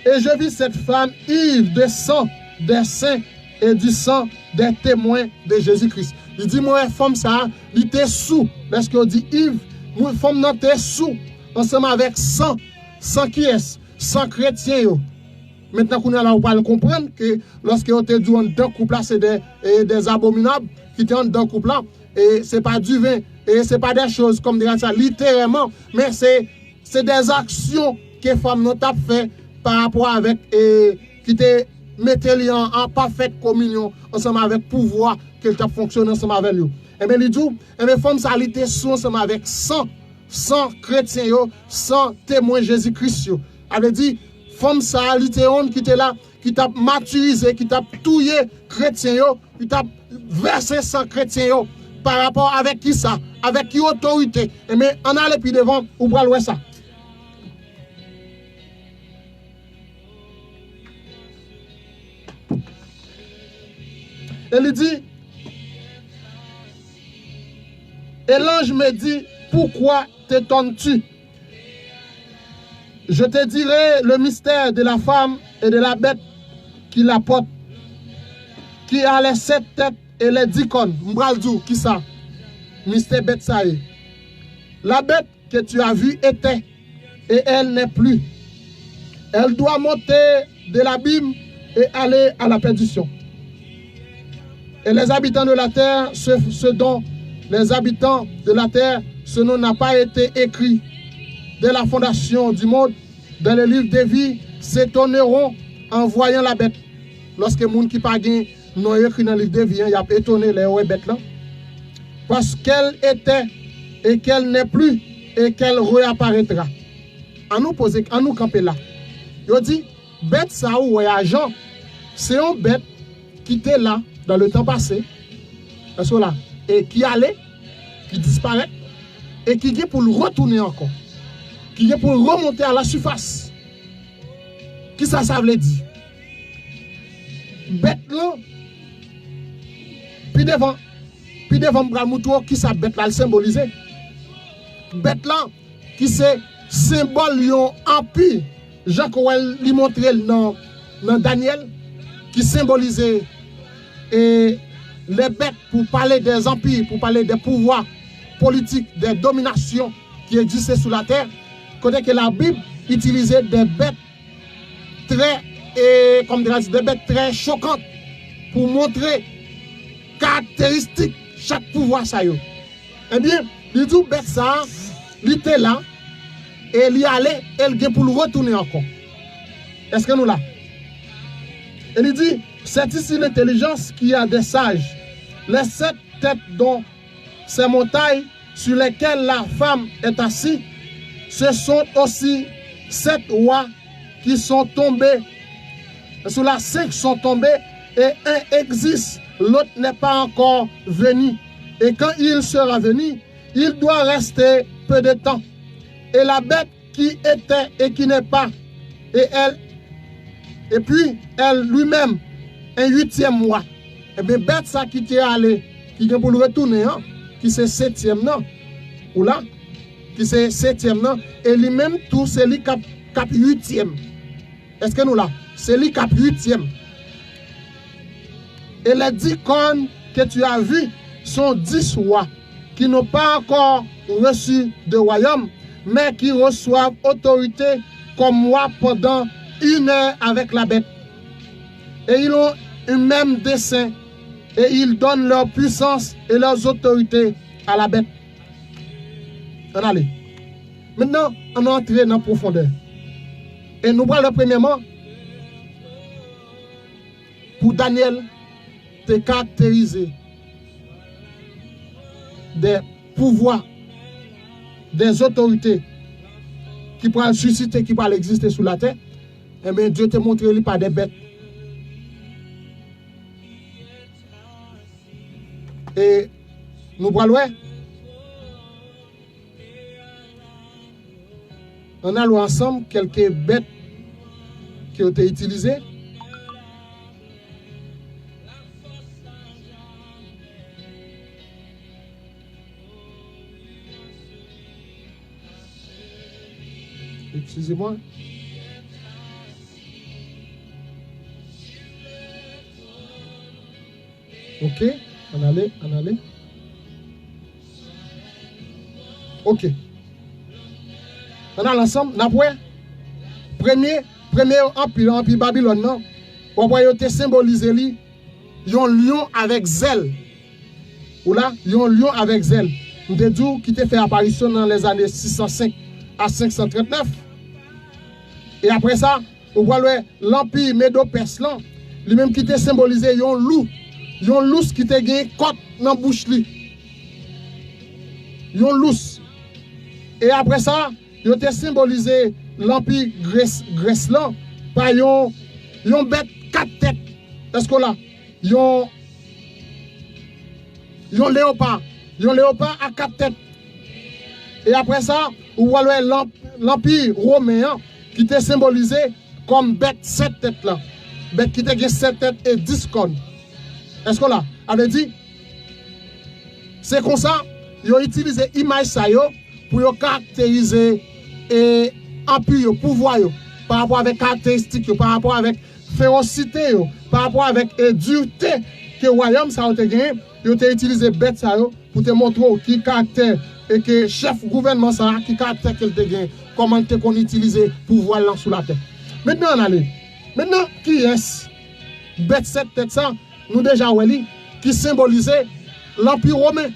Et je vis cette femme ivre de sang des saints et du sang des témoins de Jésus-Christ. Il dit, moi, femme ça, il était sous. Parce qu'on dit ivre, moi, femme non, t'es sous. Ensemble avec 100 qui est 100 chrétiens. Maintenant qu'on est là, on va comprendre que lorsque on te dit en deux couples là, c'est des abominables qui étaient en deux couples là, et c'est pas du vin, et c'est pas des choses comme ça, littéralement, mais c'est des actions que les femmes n'ont pas fait par rapport avec, qui te mettaient en parfaite communion ensemble avec le pouvoir qu'elle t'a fonctionné ensemble avec lui. Et bien, les femmes, ça était sous ensemble avec 100 chrétiens, 100 témoins Jésus-Christ. Elle dit, femme ça, qui était là, qui t'a maturisé, qui t'a touillé chrétiens, qui t'a versé 100 chrétiens, par rapport avec qui ça, avec qui autorité. Et mais on a les pieds devant, ou pour aller ça. Elle dit, et l'ange me dit, pourquoi t'étonnes-tu? Je te dirai le mystère de la femme et de la bête qui la porte, qui a les 7 têtes et les 10 cornes. M'braldou, qui ça? Mystère bête ça est. La bête que tu as vue était, et elle n'est plus. Elle doit monter de l'abîme et aller à la perdition. Et les habitants de la terre, ce dont les habitants de la terre, ce nom n'a pas été écrit dès la fondation du monde, dans le livre des vies, s'étonneront en voyant la bête. Lorsque les gens qui pas n'ont écrit dans le livre des vies, il y a étonné les bêtes là. Parce qu'elle était et qu'elle n'est plus et qu'elle réapparaîtra. À nous poser, à nous camper là. Il dit, bête ça ou agent, c'est une bête qui était là dans le temps passé, là, et qui allait, qui disparaît, et qui est pour le retourner encore. Qui est pour remonter à la surface. Qui ça veut dire? Bête là, puis devant Bramouto, qui ça bête là le symboliser? Bête là, qui c'est symbole yon empire. Jean-Coël lui montrait dans Daniel, qui symbolisait les bêtes pour parler des empires, pour parler des pouvoirs politiques, des dominations qui existaient sur la terre. Côté que la Bible utilisait des bêtes des bêtes très choquantes pour montrer caractéristiques chaque pouvoir ça yo. Eh bien, il dit bête ça, il était là et il y allait, elle vient pour le retourner encore. Est-ce que nous là? Et il dit, c'est ici l'intelligence qui a des sages. Les 7 têtes dont ces montagnes sur lesquelles la femme est assise, ce sont aussi 7 rois qui sont tombés. Sur la 5 sont tombés et un existe, l'autre n'est pas encore venu. Et quand il sera venu, il doit rester peu de temps. Et la bête qui était et qui n'est pas, et puis elle lui-même, un 8e roi. Et bien bête ça qui est allé, qui est pour le retourner, hein, qui c'est 7e non, ou là, qui c'est 7e non, et lui-même tout c'est lui cap 8e. Est-ce que nous là? C'est lui cap 8e. Et les 10 cornes que tu as vues sont 10 rois qui n'ont pas encore reçu de royaume, mais qui reçoivent autorité comme moi pendant 1 heure avec la bête. Et ils ont un même dessein et ils donnent leur puissance et leurs autorités à la bête. On allez. Maintenant, on entre dans la profondeur. Et nous voyons premièrement, pour Daniel, te caractériser des pouvoirs, des autorités qui pourraient susciter, qui pourraient exister sur la terre. Eh bien, Dieu te montre lui par des bêtes. Et Nous parlons. On a ensemble quelques bêtes qui ont été utilisées. Excusez-moi. Ok, on allait. Ok. On a l'ensemble, premier empire Babylone, non? On voit te symboliser lui, un lion avec zèle. Ou là, un lion avec zèle. Nous te dit qui te fait apparition dans les années 605 à 539. Et après ça, on voit l'empire Médo-Perse, lui-même qui te symbolisé un loup qui te gagné côte dans la bouche li. Un loup. Et après ça, il a symbolisé l'empire Grèce là par un bête 4 têtes. Est-ce que là, un léopard à 4 têtes. Et après ça, on voit l'empire romain qui était symbolisé comme bête 7 têtes là. Bête qui était 7 têtes et 10 cornes. Est-ce que là, avait dit, c'est comme ça, ils ont utilisé l'image ça pour caractériser et empire, pouvoir, par rapport avec caractéristiques, par rapport avec férocité, par rapport avec dureté que le royaume ça a gagné, ils ont utilisé bête ça pour te montrer qui caractère et que chef gouvernement ça qui caractère qu'il te gagne, comment te qu'on utilise pouvoir là sous la tête. Maintenant on allait. Maintenant qui est bête cette tête ça nous déjà oueli qui symbolisait l'empire romain.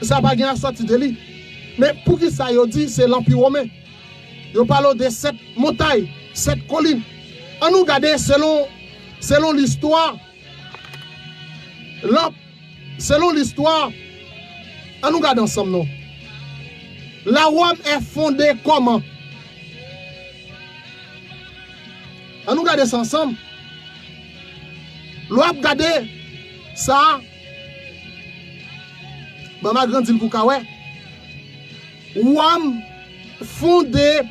Ça pas gagné sorti de lui. Mais pour qui ça yo dit c'est l'empire romain. Yo parle de 7 montagnes, 7 collines. On nous regarde selon l'histoire. Selon l'histoire, on nous regarde ensemble non. La Rome est fondée comment? On nous regarde ça ensemble. L'on regarde ça. Maman grandit pour Kawé. Rome fondée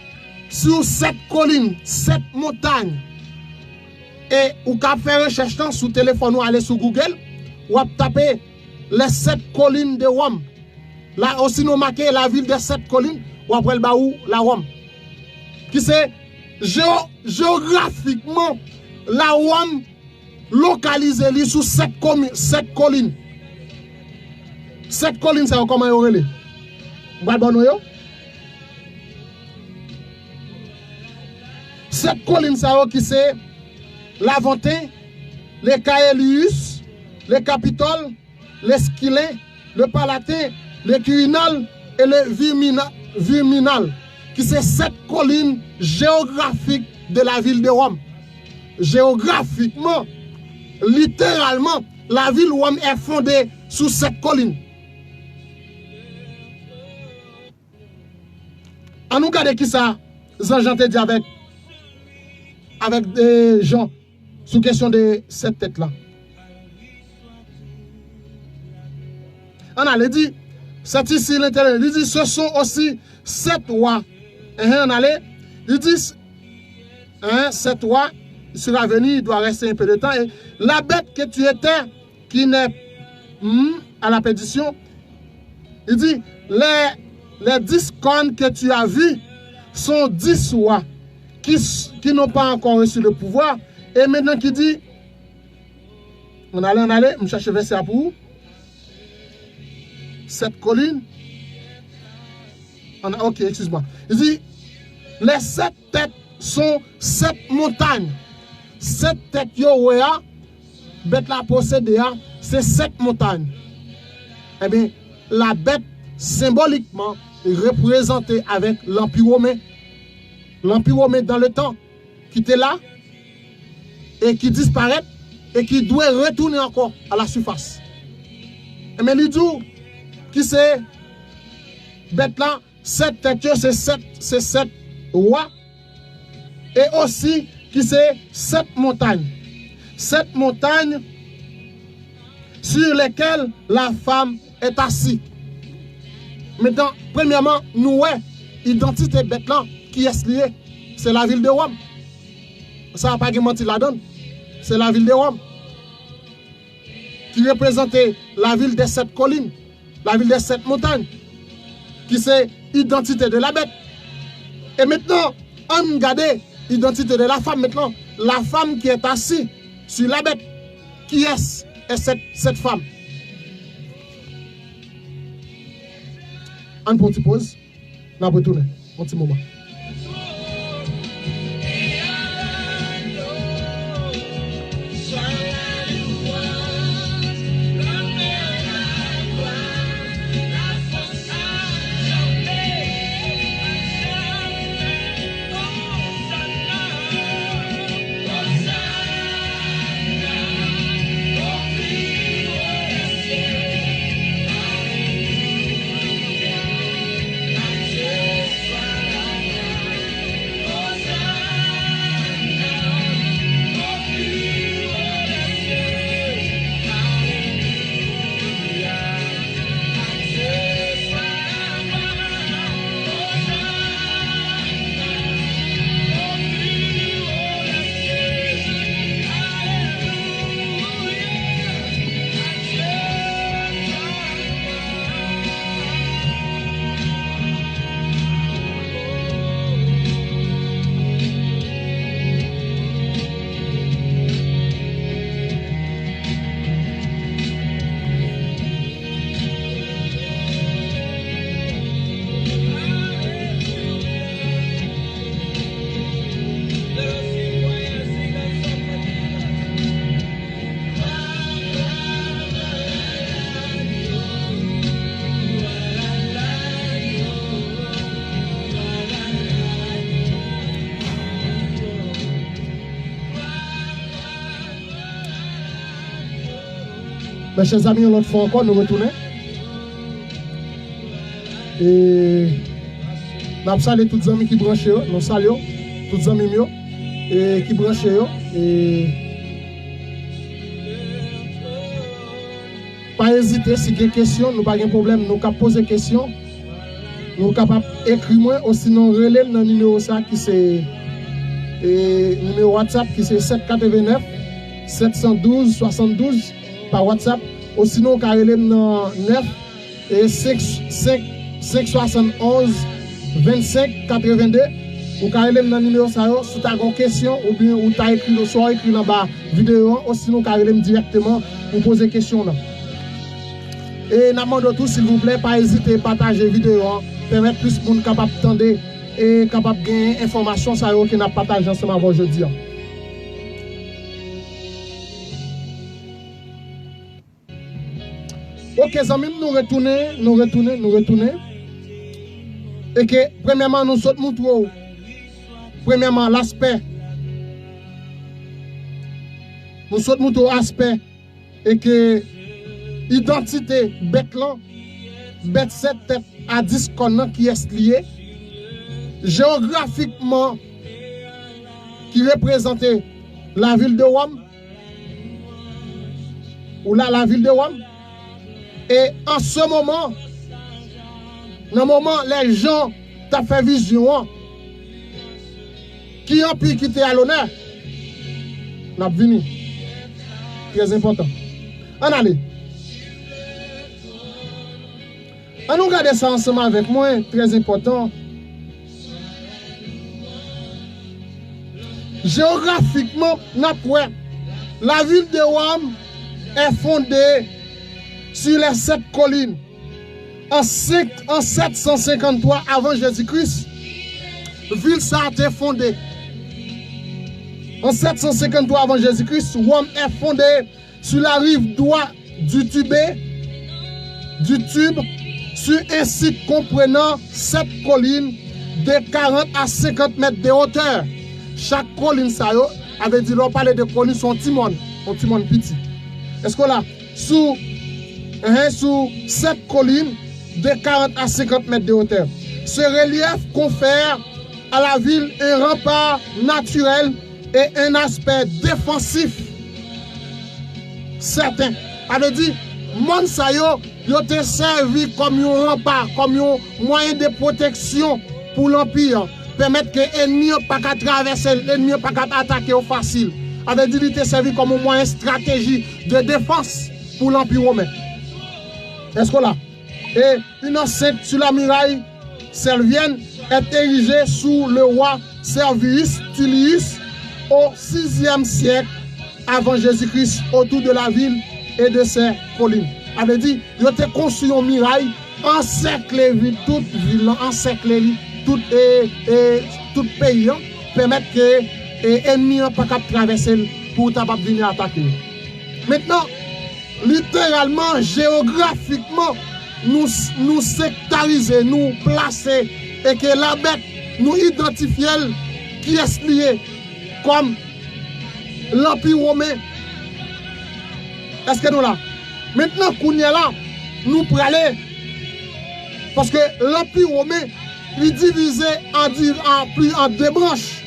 sur 7 collines, 7 montagnes. Et ou ka faire recherche sur téléphone ou aller sur Google, ou taper les 7 collines de Rome. Là aussi nous marqué la ville des 7 collines, ou après le baou la Rome. Qui c'est géographiquement la Rome localisée sur 7 collines. 7 collines ça comment yo relé? Ba bon yo? 7 collines ça qui c'est l'Aventin, les Caelius, le Capitole, l'Esquilin, le Palatin, le Quirinal et le Viminal, qui sont 7 collines géographiques de la ville de Rome. Géographiquement, littéralement, la ville de Rome est fondée sur 7 collines. On nous regarde qui ça, Jean te dit avec des gens sous question de cette tête-là. On a dit, c'est ici l'intérieur. Il dit, ce sont aussi 7 rois. Et on allait, il dit, 7 rois sera venu, il doit rester un peu de temps. Et la bête que tu étais, qui n'est à la perdition, il dit, les 10 cornes que tu as vues sont 10 rois qui n'ont pas encore reçu le pouvoir. Et maintenant qui dit, on allait, je cherche verset pour vous. 7 collines. Ok, excuse-moi. Il dit, les 7 têtes sont 7 montagnes. 7 têtes yo wea, bête la possédée, c'est 7 montagnes. Eh bien, la bête symboliquement représentée avec l'Empire romain. L'Empire romain dans le temps, qui était là, et qui disparaît, et qui doit retourner encore à la surface. Mais il dit, qui c'est, bête là, 7 têtes, c'est 7 rois, et aussi, qui c'est 7 montagnes. 7 montagnes sur lesquelles la femme est assis. Maintenant, premièrement, nous, identité bête là, qui est liée? C'est la ville de Rome. Ça n'a pas de menti la donne. C'est la ville de Rome. Qui représentait la ville des 7 collines, la ville des 7 montagnes, qui c'est l'identité de la bête. Et maintenant, on regarde l'identité de la femme maintenant. La femme qui est assise sur la bête. Qui est cette femme? On peut pause. On va retourner. Un petit moment. Mes chers amis, l'autre fois encore, nous retournons. Et nous saluons tous les amis qui branchent, nous saluons tous les amis et qui branchent. Et pas hésiter, si vous avez des questions, nous n'avons pas de problème, nous pouvons poser des questions. Nous sommes capables d'écrire moi, ou sinon relève dans le numéro ça qui c'est numéro WhatsApp qui c'est 789 712 72 par WhatsApp, ou sinon vous pouvez relève dans 9 et 571 25 82. Vous pouvez relève dans le numéro ça si vous avez une question ou bien vous avez écrit le soir écrit dans la vidéo, ou sinon vous pouvez relève directement pour poser question là. Et nous demandons tous, s'il vous plaît, pas hésiter à partager la vidéo, permettre plus de monde capable d'entendre et capable de gagner information ça que nous partagé ensemble avant aujourd'hui. Ok, amis, nous retournons. Et que, premièrement, nous sommes montrés. Premièrement, l'aspect. Nous sommes montrés l'aspect. Et que, identité, bête là, bête 7 tête à 10 qu'on qui est lié. Géographiquement, qui représentait la ville de Rome. Ou là, la ville de Rome. Et en ce moment, dans le moment, les gens t'ont fait vision, qui ont pu quitter à l'honneur, n'a venu. Très important. On allez. On nous regarde ça ensemble avec moi, très important. Géographiquement, la ville de Rome est fondée sur les 7 collines. En 753 avant Jésus-Christ, ville ça a été fondée. En 753 avant Jésus-Christ, Rome est fondée sur la rive droite du Tube, sur un site comprenant 7 collines de 40 à 50 mètres de hauteur. Chaque colline, ça avait dit, on parlait de collines, son timon petit. Est-ce que là, sous 7 collines de 40 à 50 mètres de hauteur. Ce relief confère à la ville un rempart naturel et un aspect défensif certain. Elle dit, monde sa yo Ils ont servi comme un rempart, comme un moyen de protection pour l'Empire. Permettre que l'ennemi ne pas traverser, l'ennemi ne pas attaquer au facile. Avait dit qu'il était servi comme un moyen stratégique de défense pour l'Empire romain. Est-ce que là? Et une enceinte sur la muraille servienne est érigée sous le roi Servius Tullius au 6e siècle avant Jésus-Christ autour de la ville et de ses collines. Avait dit, il a construit une muraille, encercler toute ville, encercler tout pays, permettre que l'ennemi ne pas traverser pour venir attaquer. Maintenant, littéralement, géographiquement, nous sectariser, nous placer et que la bête nous identifier qui est lié comme l'Empire romain. Est-ce que nous là? Maintenant, qu'on est là, nous prenons parce que l'Empire romain est divisé en deux branches.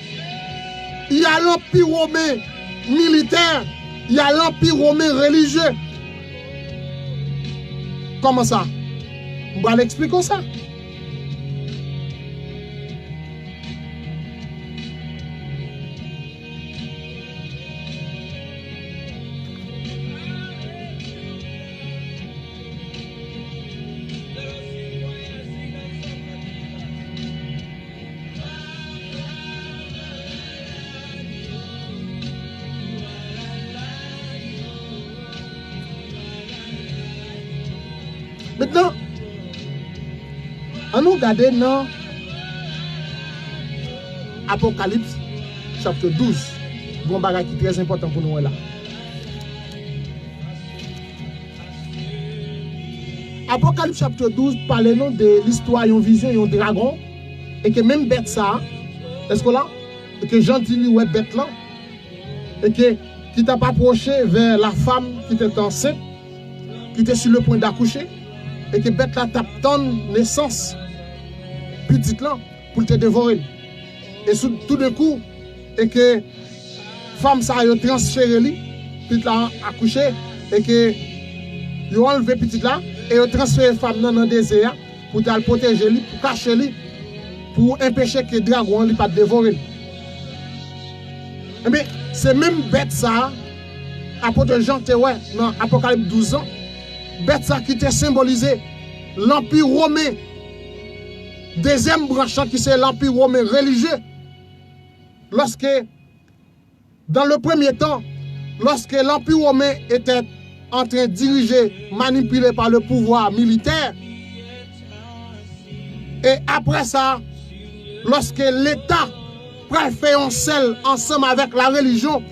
Il y a l'Empire romain militaire, il y a l'Empire romain religieux. Comment ça? On va l'expliquer ça. Maintenant, on nous regarde dans Apocalypse chapitre 12. Bon bagage qui est très important pour nous là. Apocalypse chapitre 12 parle de l'histoire d'une vision d'un dragon et que même bête ça, est-ce que là, et que Jean dit lui ouais bête là et que qui t'a pas approché vers la femme qui était enceinte, qui était sur le point d'accoucher. Et que bête là tape ton naissance petite là pour te dévorer. Et tout d'un coup, et que femme ça a transféré lui, petite là accouché, et que ils ont enlevé petite là, et ils ont transféré femme dans le désert pour te protéger lui, pour cacher lui, pour empêcher que le dragon ne pas dévorer. Mais c'est même bête ça, apôtre Jean ouais, dans Apocalypse 12 ans. Bête ça qui était symbolisé l'Empire romain. Deuxième branche qui c'est l'Empire romain religieux. Lorsque, dans le premier temps, lorsque l'Empire romain était en train de diriger, manipulé par le pouvoir militaire, et après ça, lorsque l'État fait un seul ensemble avec la religion,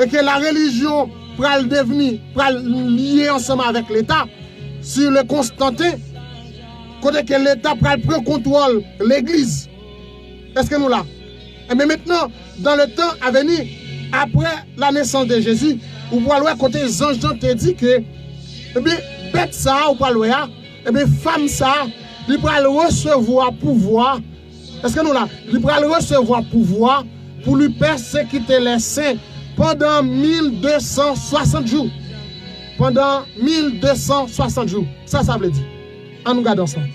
et que la religion pral devenir, pral lier ensemble avec l'État sur le Constantin, côté que l'État pral prendre contrôle l'église. Est-ce que nous là? Et mais maintenant, dans le temps à venir, après la naissance de Jésus, vous pouvez voir côté les anges te dit que, eh bien, bête ça, ou pas loin, eh bien, femme ça, il pral recevoir pouvoir. Est-ce que nous là? Il pral recevoir pouvoir pour lui persécuter les saints pendant 1260 jours. Pendant 1260 jours. Ça veut dire. On nous garde ensemble.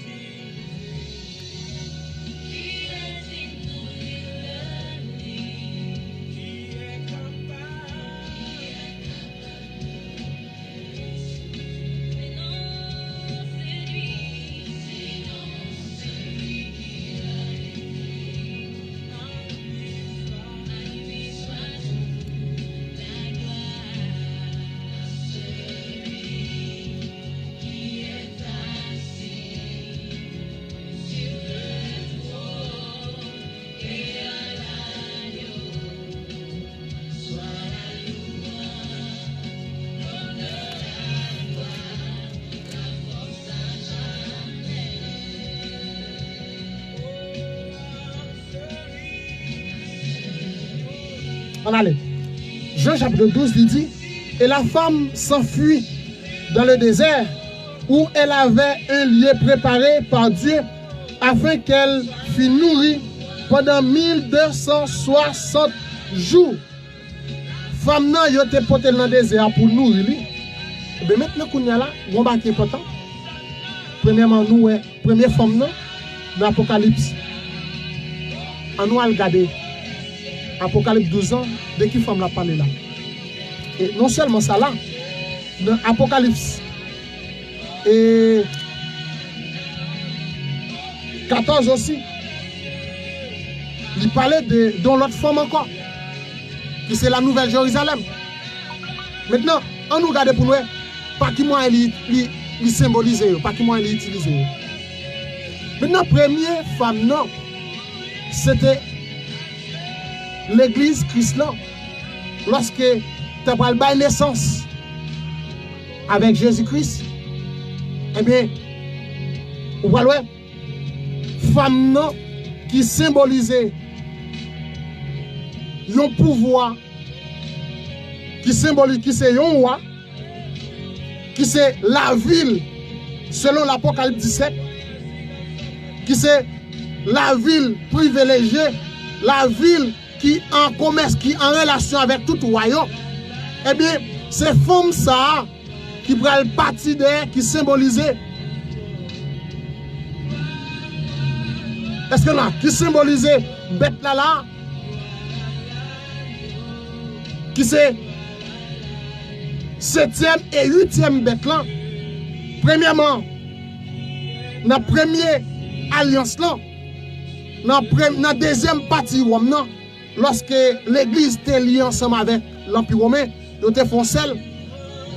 On allait. Jean chapitre 12 il dit, et la femme s'enfuit dans le désert où elle avait un lieu préparé par Dieu afin qu'elle fût nourrie pendant 1260 jours. Femme nan yo te porté dans le désert pour nourrir lui. Ben maintenant qu'on y a là, on va qui est important. Premièrement, nous, première forme dans l'Apocalypse. On nous a regardé Apocalypse 12 ans, de qui forme la parler là. Et non seulement ça là, dans Apocalypse et 14 aussi, il parlait de l'autre forme encore, qui c'est la Nouvelle Jérusalem. Maintenant, on nous regarde pour nous, pas qui moi il symbolise, pas qui moi il utilise. Maintenant, première femme, non, c'était l'église Christ là, lorsque tu as la naissance avec Jésus-Christ, eh bien, vous voyez, femme non, qui symbolisait un pouvoir, qui symbolise, qui c'est un roi, qui c'est la ville, selon l'Apocalypse 17, qui c'est la ville privilégiée, la ville qui en commerce, qui en relation avec tout royaume. Eh bien, c'est femme ça qui prend le parti de, qui symbolisait. Est-ce que là, qui symbolisait bête là, qui c'est 7e et 8e bête là. Premièrement, dans la première alliance là, dans la deuxième partie Rome, lorsque l'église était liée ensemble avec l'Empire romain, ils étaient foncés.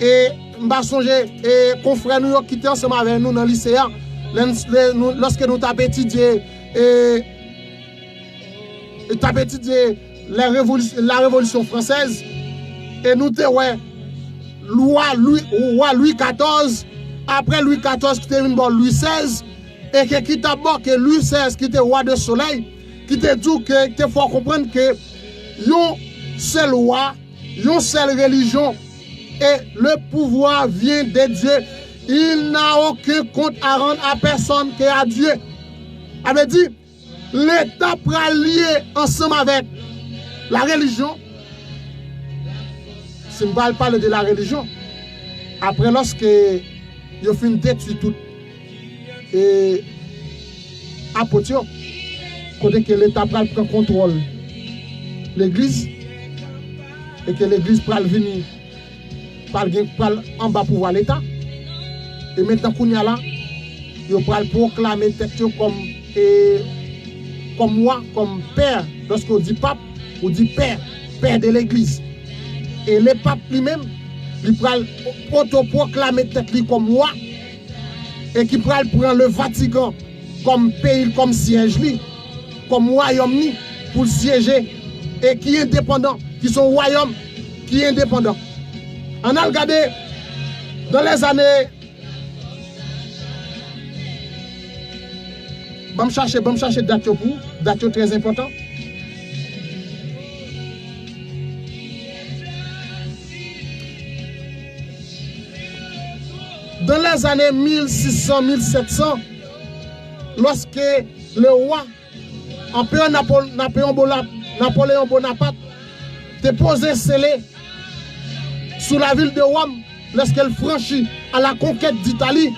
Et je songe et confrères nous qui étaient ensemble avec nous dans le lycée, lorsque nous avons étudié la Révolution française, et nous avons roi Louis XIV, après Louis XIV qui était une bonne Louis XVI, et qui t'a que Louis XVI qui était roi de soleil, qui t'a dit que il faut comprendre que yon seul roi, yon seule religion, et le pouvoir vient de Dieu. Il n'a aucun compte à rendre à personne qu'à Dieu. Avait dit, l'État prend lié ensemble avec la religion. Si on parle de la religion, après lorsque il a fait détruire tout et apôtre, côté que l'État prend contrôle l'église et que l'église prend venir en bas pour voir l'État. Et maintenant qu'on y a là, il va proclamer tête comme moi, comme père. Lorsqu'on dit pape, on dit père, père de l'église. Et le pape lui-même, il va autoproclamer tête comme moi, et qui va prendre le Vatican comme pays, comme siège, comme royaume, pour siéger, et qui est indépendant, qui sont royaumes, qui est indépendant. On a regardé dans les années. Je vais chercher date pour, date très important. Dans les années 1600-1700, lorsque le roi, empereur Napoléon Bonaparte, était posé scellé sous la ville de Rome, lorsqu'elle franchit à la conquête d'Italie,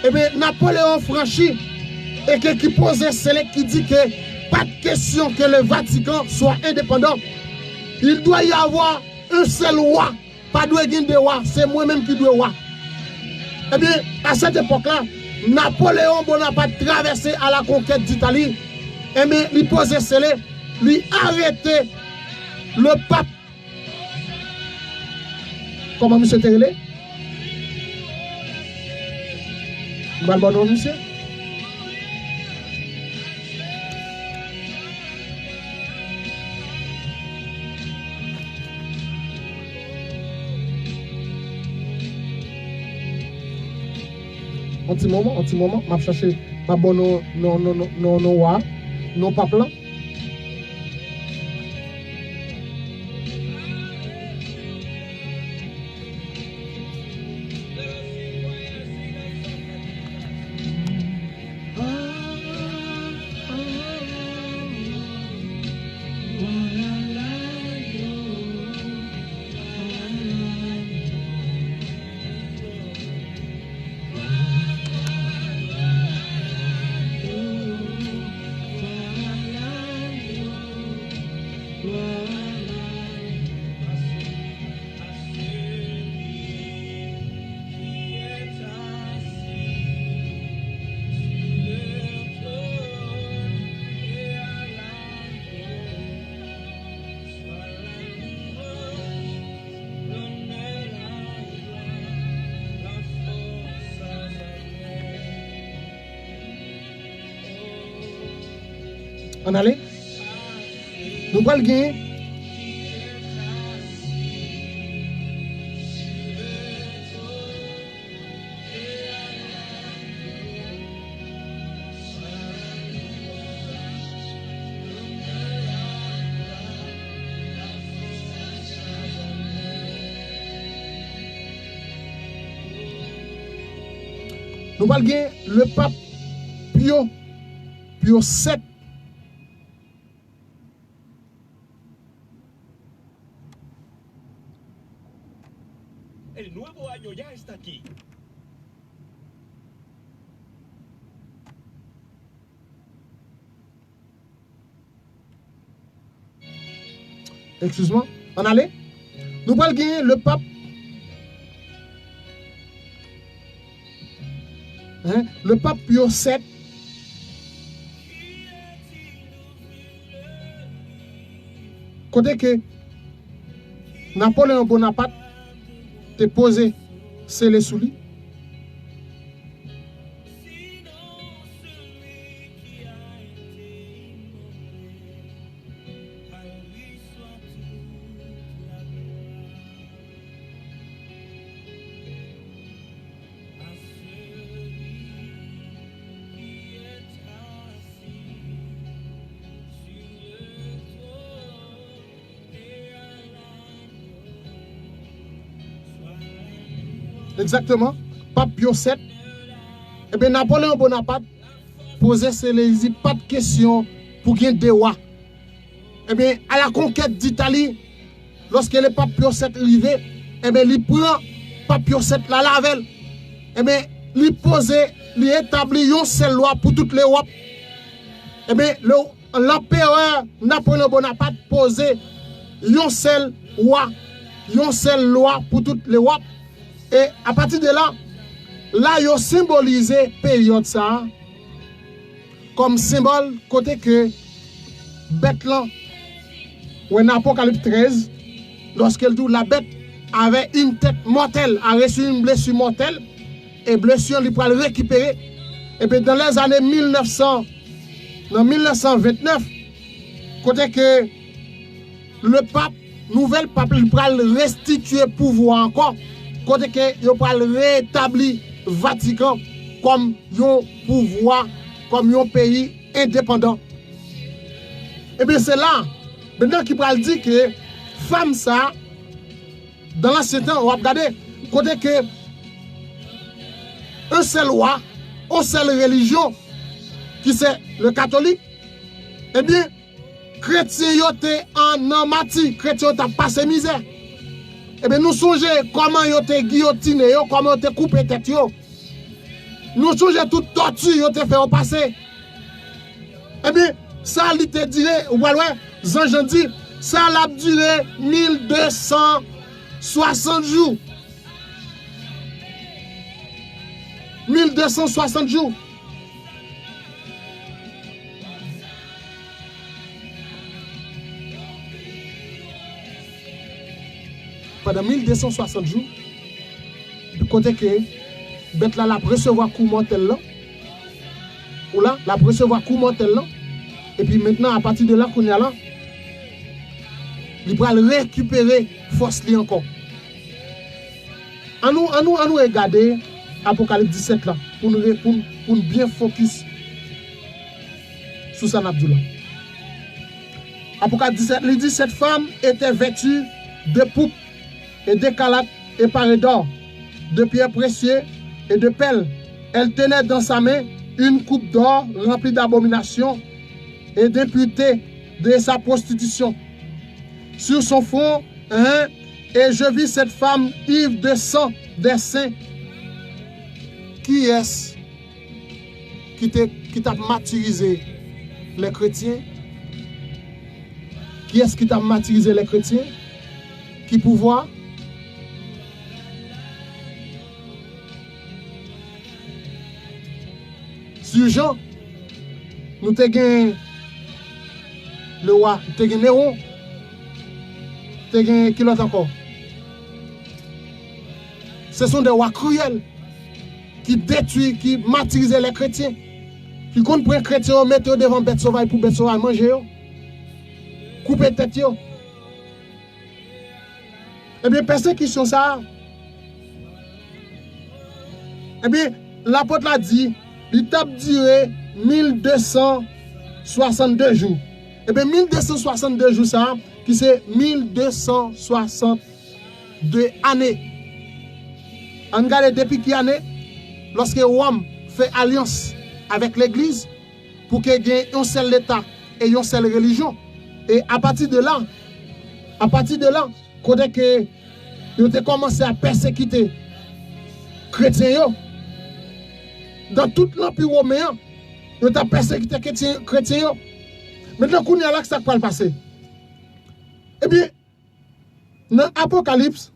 eh bien, Napoléon franchit et qui posait scellé, qui dit que pas de question que le Vatican soit indépendant. Il doit y avoir un seul roi, pas de roi, c'est moi-même qui dois roi. Eh bien, à cette époque-là, Napoléon Bonaparte traversait à la conquête d'Italie, eh bien, il posait scellé, lui arrêtait le pape. Comment monsieur Terrelé? Bon, monsieur. Un petit moment, je vais chercher ma bonne non pas plan. On allait. Nous allons gagner. Nous allons gagner le pape Pio VII. El nuevo año ya está aquí. Excuse-moi, on allait. Nous allons gagner le pape. Le pape Pio VII. Côté que Napoléon Bonaparte te posé scellé sous lui. Exactement, pape Pio VII. Eh bien, Napoléon Bonaparte posait ces pas de question pour gagner des rois. Eh bien, à la conquête d'Italie, lorsque le pape Pio VII arrivait, eh bien, il prend pape Pio VII la lavelle. Eh bien, il posait, il établit une seule loi pour toutes les rois. Eh bien, l'empereur Napoléon Bonaparte posait une seule loi pour toutes les rois. Et à partir de là, il a symbolisé la période ça comme symbole côté que bête là, ou en Apocalypse 13, lorsqu'elle dit la bête avait une tête mortelle, a reçu une blessure mortelle, et blessure il peut le récupérer. Et bien dans les années 1929, côté que le pape, nouvel pape, il peut le restituer pouvoir encore. Côté que yo pral rétablir Vatican comme un pouvoir, comme un pays indépendant. Et bien c'est là, maintenant qui pral dire que femme ça, dans l'ancien temps, on va regarder, côté que un seul roi, une seule religion, qui c'est le catholique, eh bien, chrétien yo te en amati, chrétien yo t'a passé misère. Eh bien, nous songeons comment ils ont guillotiné, comment ils ont coupé tête. Nous songeons toute torture ils ont fait passer. Eh bien, ça a duré, Jean dit, ça a duré 1260 jours. 1260 jours. Pendant 1260 jours, du côté que bête là, la recevoir coup mortel là, ou là, la recevoir coup mortel là, et puis maintenant, à partir de là, qu'on y a là, il va récupérer force li encore. À nous regarder Apocalypse 17 là, pour nous bien focus sur ça Abdullah. Apocalypse 17, il dit cette femme était vêtue de poupe et d'écarlate et parée d'or, de pierres précieuses et de perles. Elle tenait dans sa main une coupe d'or remplie d'abominations et d'impureté de sa prostitution. Sur son front, et je vis cette femme ivre de sang des saints. Qui est-ce qui t'a martyrisé les chrétiens? Qui est-ce qui t'a martyrisé les chrétiens? Qui pouvoir? Sur Jean, nous avons gagné le roi, nous avons gagné Néron, nous avons gagné qui l'autre encore. Ce sont des rois cruels qui détruisent, qui martyrisent les chrétiens. qui compte prendre chrétien, mettre devant bête sauvage pour bête sauvage manger, couper tête. Eh bien, persécution ça. Eh bien, l'apôtre l'a dit, il t'a duré 1262 jours. Eh bien, 1262 jours ça, qui c'est 1262 années. On regarde depuis quelle année, lorsque Rome fait alliance avec l'Église pour qu'il y ait un seul État et une seule religion. Et à partir de là, quand ils ont commencé à persécuter les chrétiens, dans tout l'Empire romain, ils ont persécuté les chrétiens. Maintenant, il y a là que ça va passer. Eh bien, dans l'Apocalypse,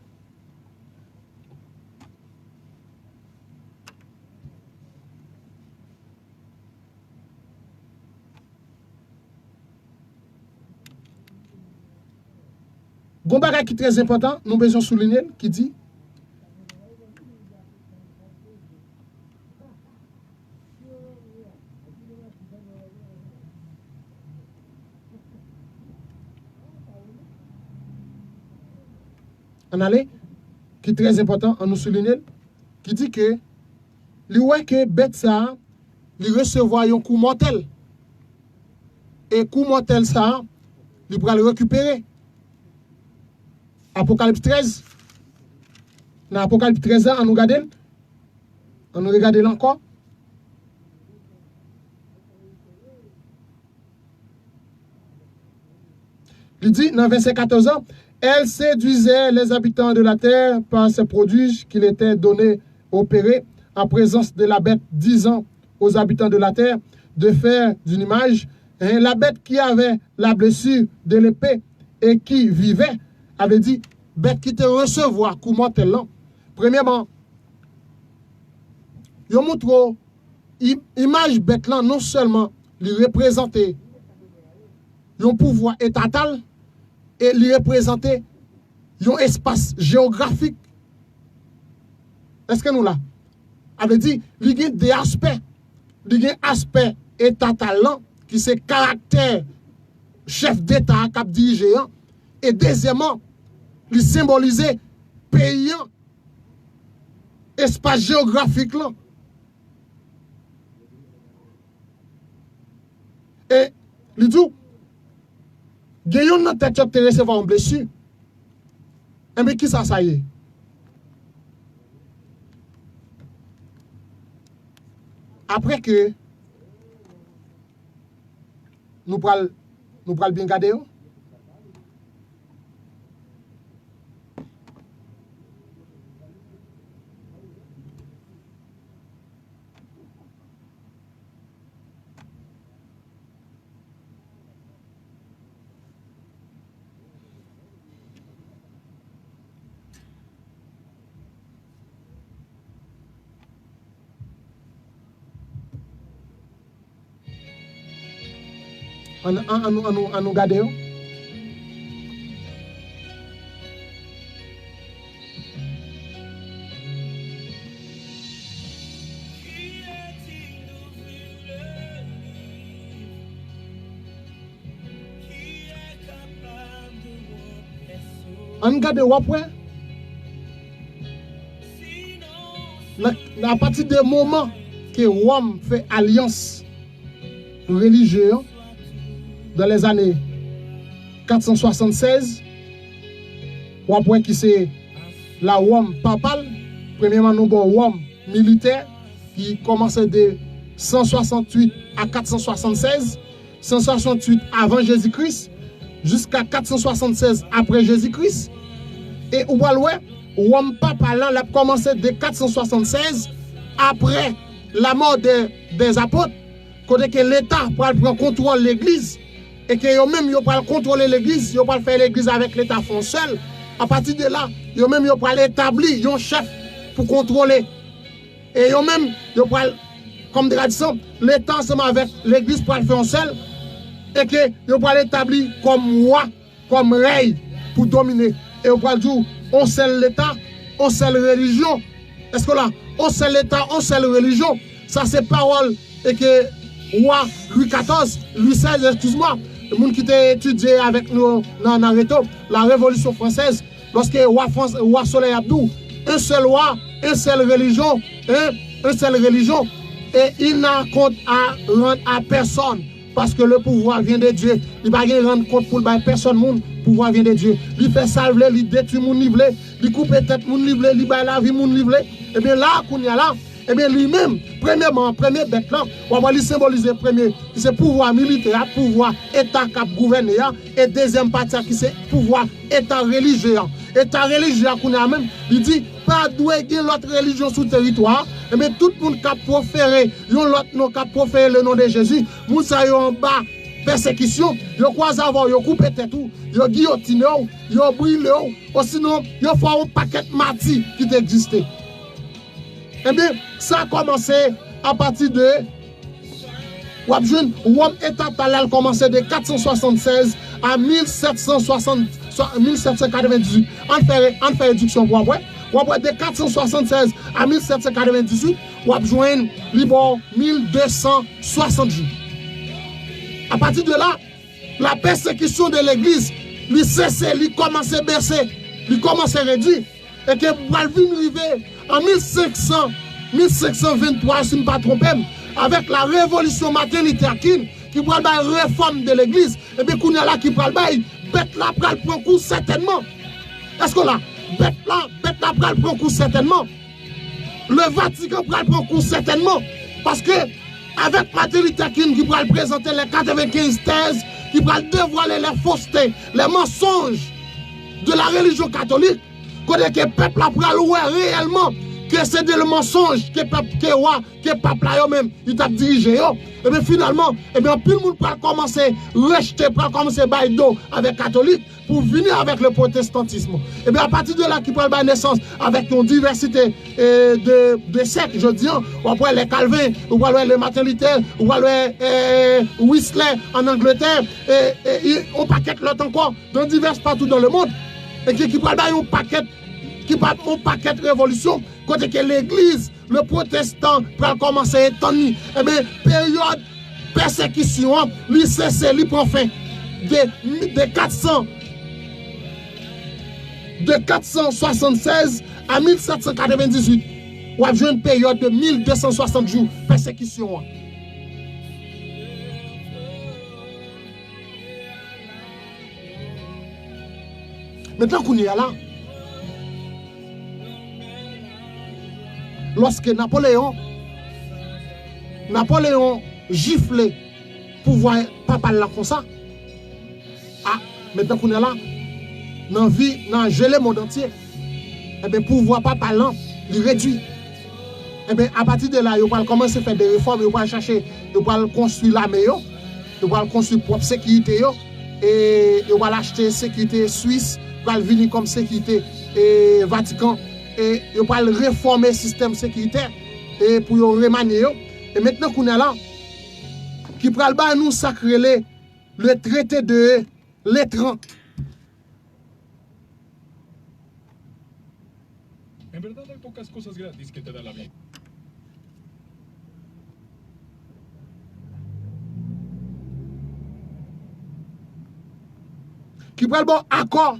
il y a un bagage qui est très important, nous besoin souligner, qui dit en aller, qui est très important, en nous souligner, qui dit que lui ouais que bête ça, lui recevoir un coup mortel. Et coup mortel ça, lui pourra le récupérer. Apocalypse 13. Dans Apocalypse 13, on nous regarde. On nous regarde encore. Il dit dans verset 14 ans, elle séduisait les habitants de la terre par ses prodiges qu'il était donné opérer en présence de la bête, disant aux habitants de la terre de faire d'une image. Et la bête qui avait la blessure de l'épée et qui vivait, avait dit, bête qui te recevoir, comment tel là. Premièrement, il montre image bête là, non seulement lui représenter un pouvoir étatal, et lui représenter un espace géographique. Est-ce que nous là? Avait dit, il y a des aspects, il y a un aspect étatal qui c'est caractère chef d'État qui a dirigé. Et deuxièmement, il symbolisait pays, espace géographique là. Et il dit, gagnons notre tête qui recevoir une blessure. Et mais qui ça y est? Après que nous prenons bien garder. On nous garder. On garde après. À partir du moment que Rome fait alliance religieuse, dans les années 476, ou après qui c'est la Rome papale, premièrement nous avons Rome militaire qui commençait de 168 à 476, 168 avant Jésus-Christ, jusqu'à 476 après Jésus-Christ. Et ou Rome papale a commencé de 476 après la mort des apôtres, quand l'État prend contrôle de l'Église. Et que yo même yo pas contrôler l'église, yo pas faire l'église avec l'état fond seul. À partir de là, yo même yo pas établir un chef pour contrôler. Et yo même yo pas comme tradition, l'état ensemble avec l'église pour faire seul et que yo pas établir comme roi, comme rey pour dominer. Et yo pas dire on seul l'état, on seule religion. Est-ce que là, on seul l'état, on seule religion, ça c'est parole et que roi Louis XIV, Louis XVI, excuse-moi, le monde qui t'a étudié avec nous dans Naruto, la Révolution française, lorsque roi Soleil Abdou, un seul roi, une seule religion, une seule religion, et il n'a compte à rendre à personne, parce que le pouvoir vient de Dieu. Il ne va pas rendre compte pour personne, le pouvoir vient de Dieu. Il fait salver, il détruit mon livre, il coupe tête mon livre, il bat la vie mon livre. Et bien là, qu'on y a là, et bien lui-même, premièrement, premier bête là, on va lui symboliser premier, qui c'est pouvoir militaire, pouvoir état cap gouverner, et deuxième partie qui c'est pouvoir état religieux. État religieux qu'on a même, il dit pas doué l'autre religion sous territoire, et bien tout le monde qui a proféré, l'autre nom qui a proféré le nom de Jésus, moun sa yo en bas persécution, yo croise avant, yo coupe tête tout, yo guillotine, yo brûle, ou sinon yo fait un paquet de martyrs qui existait. Eh bien, ça a commencé à partir de Rome État parallèle commencé de 476 à 1798. On fait réduction pour après. De 476 à 1798, on a besoin de 1260 jours. À partir de là, la persécution de l'église, il cesse, il commence à baisser, il commence à réduire. Et que pour arriver en 1523, si je ne me pas trompé, avec la révolution Martin Luther King, qui prend la réforme de l'église, et bien qu'on est là qui prend le bail, bête là prend le coup certainement. Est-ce que là, bête là prend le coup certainement. Le Vatican prend le coup certainement. Parce que, avec Martin Luther King qui prend présenter les 95 thèses, qui prend dévoiler les faussetés, les mensonges de la religion catholique, que le peuple a pris réellement que c'est le mensonge que le peuple a même il a dirigé. Et bien finalement, et bien tout le monde peut commencer à rejeter, peut commencer à bailler d'eau avec les catholiques pour venir avec le protestantisme. Et bien à partir de là, qui prend la naissance avec une diversité de sectes, je dis, on voit les Calvins, on voit les Martin Luther, on voit les Wesley en Angleterre, et on paquet l'autre encore dans divers partout dans le monde. Et qui prend un paquet de révolution, côté que l'église, le protestant, va commencer à étendre. Eh bien, période persécution, lui cesse, lui prend fin. De 476 à 1798. On a une période de 1260 jours persécution. Maintenant qu'on y est là, lorsque Napoléon giflé pour voir papa là comme ça, maintenant qu'on est là, dans la vie, dans le monde entier, et bien pour voir papa là, il réduit. Et bien à partir de là, il va commencer à faire des réformes, il va chercher, il va construire l'armée, il va construire propre sécurité, et il va acheter sécurité suisse, il va venir comme sécurité et Vatican. Et il va réformer le système sécuritaire et pour remanier. Et maintenant qu'on est là, qui prend nous sacrer le traité de Lettran. En verdad hay pocas cosas gratis que te da la vida. Qui prend bon accord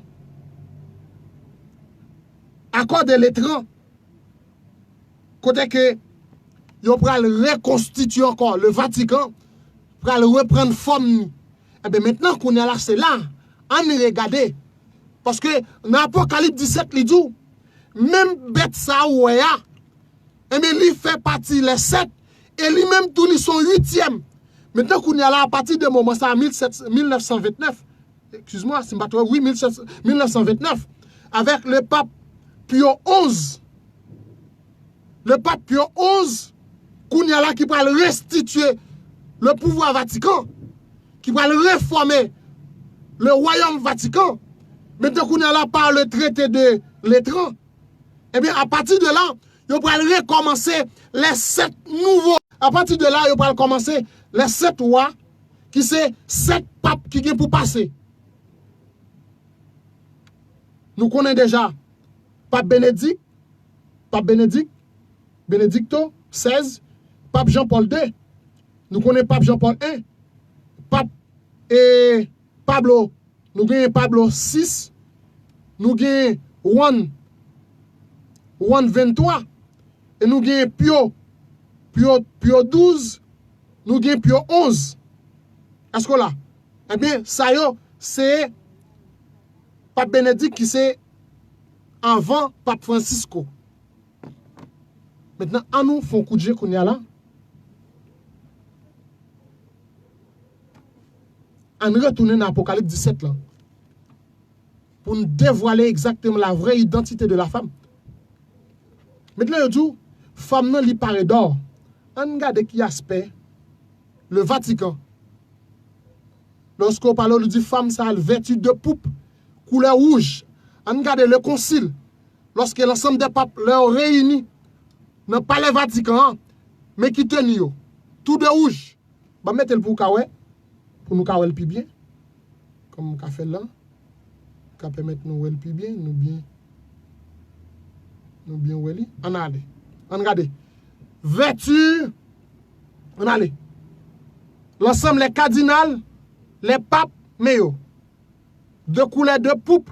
de Lettran. Côté que ils vont reconstituer encore le Vatican pour reprendre forme. Et bien maintenant qu'on est là, c'est là, on regarde. Parce que dans l'Apocalypse 17, il dit, même bête ça ou et bien il fait partie les 7 et lui-même tout ils sont 8e. Maintenant qu'on est là, à partir de moment ça, 1929, excuse-moi, c'est pas oui, 1929, avec le pape Pio XI. Le pape Pio XI, qu'on y a là qui va restituer le pouvoir Vatican, qui va réformer le royaume Vatican. Maintenant qu'on y a là par le traité de Lettran, eh bien à partir de là, il va recommencer les 7 nouveaux. À partir de là, il va recommencer les 7 rois, qui c'est 7 papes qui viennent pour passer. Nous connaissons déjà Pape Benedicto XVI, Pape Jean-Paul II, nous connaissons Pape Jean-Paul I, Pape et Pablo, nous gagnons Pablo 6, nous gagnons Juan 23, et nous gagnons Pio 12, nous gagnons Pio 11. Est-ce que là? Eh bien, ça c'est Pape Bénédicte qui c'est avant Pape Francisco. Maintenant, à nous font coup de jeu qu'on y a là. On retourne dans l'Apocalypse 17 là. Pour nous dévoiler exactement la vraie identité de la femme. Maintenant, il dit, femme non li paraît d'or. On regarde qui aspect le Vatican. Lorsqu'on parle, on dit femme, ça a vêtue de poupe, couleur rouge. On regarde le concile. Lorsque l'ensemble des papes leur réunis dans le palais Vatican, mais qui tenent tout de rouge. Bah, mettez-le pour nous kawel le plus bien. Comme on fait là. Qui permettre nous le plus bien, nous bien weli. On allez. On regarde. Vêtue. On allez. L'ensemble les cardinals, les papes, mais yo. De couleur de poupe,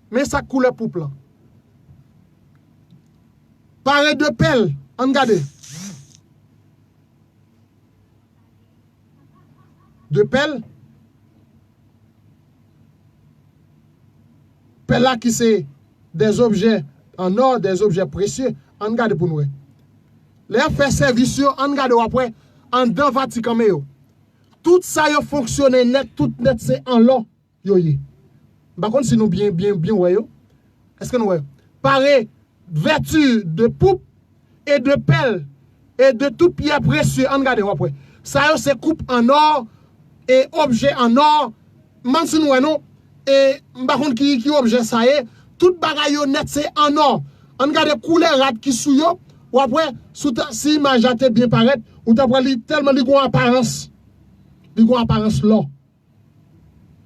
mais ça couleur poupe là. Paré de pelle, on regarde. De pelle. Pelle là qui c'est des objets en or, des objets précieux, on regarde pour nous. Les fait service, on regarde après, en dans Vatican mais yo. Tout ça yo fonctionne net, tout net c'est en l'or. Yo yé. Par contre si nous bien ouais yo. Est-ce que nous ouais? Paré vertu de poupe et de pelle et de toute pierre précieuse, on regarde après. Ça yo c'est coupe en or et objet en or. Man si nous non et par contre qui objet ça est, tout bagaille yo net c'est en or. On regarde couleur rat qui sou yo ou après si image a bien paraître ou t'après tellement li gon apparence. Li gon apparence là.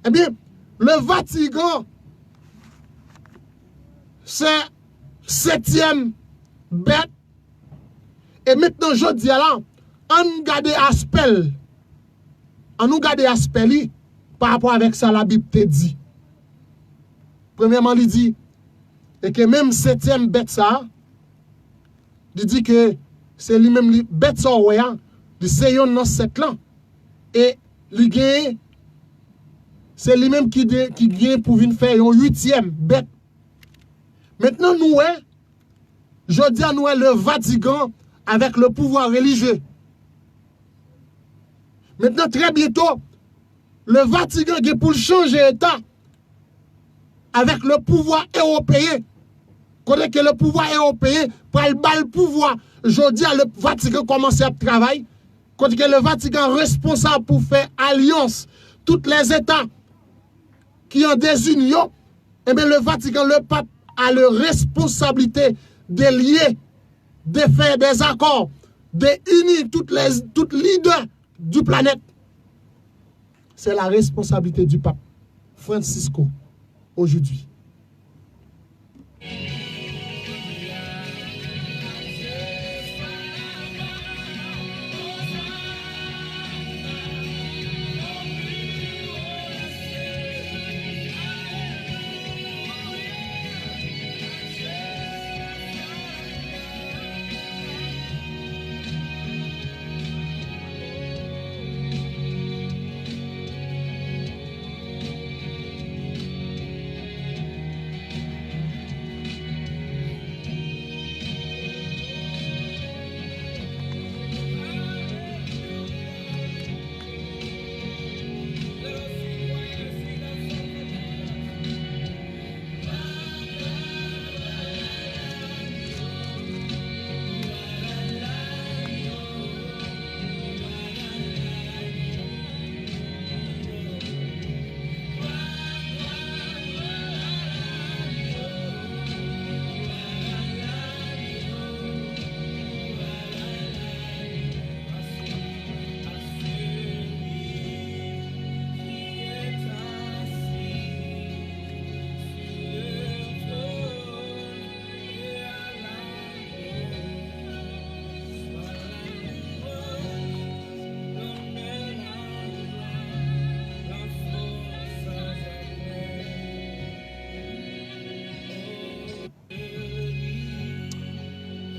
Eh bien, le Vatican c'est 7e bête. Et maintenant, je dis là, on garde aspect. On nous garde aspect par rapport avec ça, la Bible te dit. Premièrement, il dit, et que même 7e bête ça, il dit que c'est lui-même, bête ça, ouais, c'est yon dans 7 ans. Et il gagne, c'est lui-même qui gagne pour venir faire une 8e bête. Maintenant, nous, je dis à nous, le Vatican avec le pouvoir religieux. Maintenant, très bientôt, le Vatican est pour changer d'État avec le pouvoir européen. Quand que le pouvoir européen prend le pouvoir, je dis à le Vatican commence à travailler. Quand que le Vatican est responsable pour faire alliance, tous les États qui ont des unions, eh bien le Vatican, le pape, a la responsabilité de lier, de faire des accords, de unir toutes leaders du planète. C'est la responsabilité du pape Francisco aujourd'hui.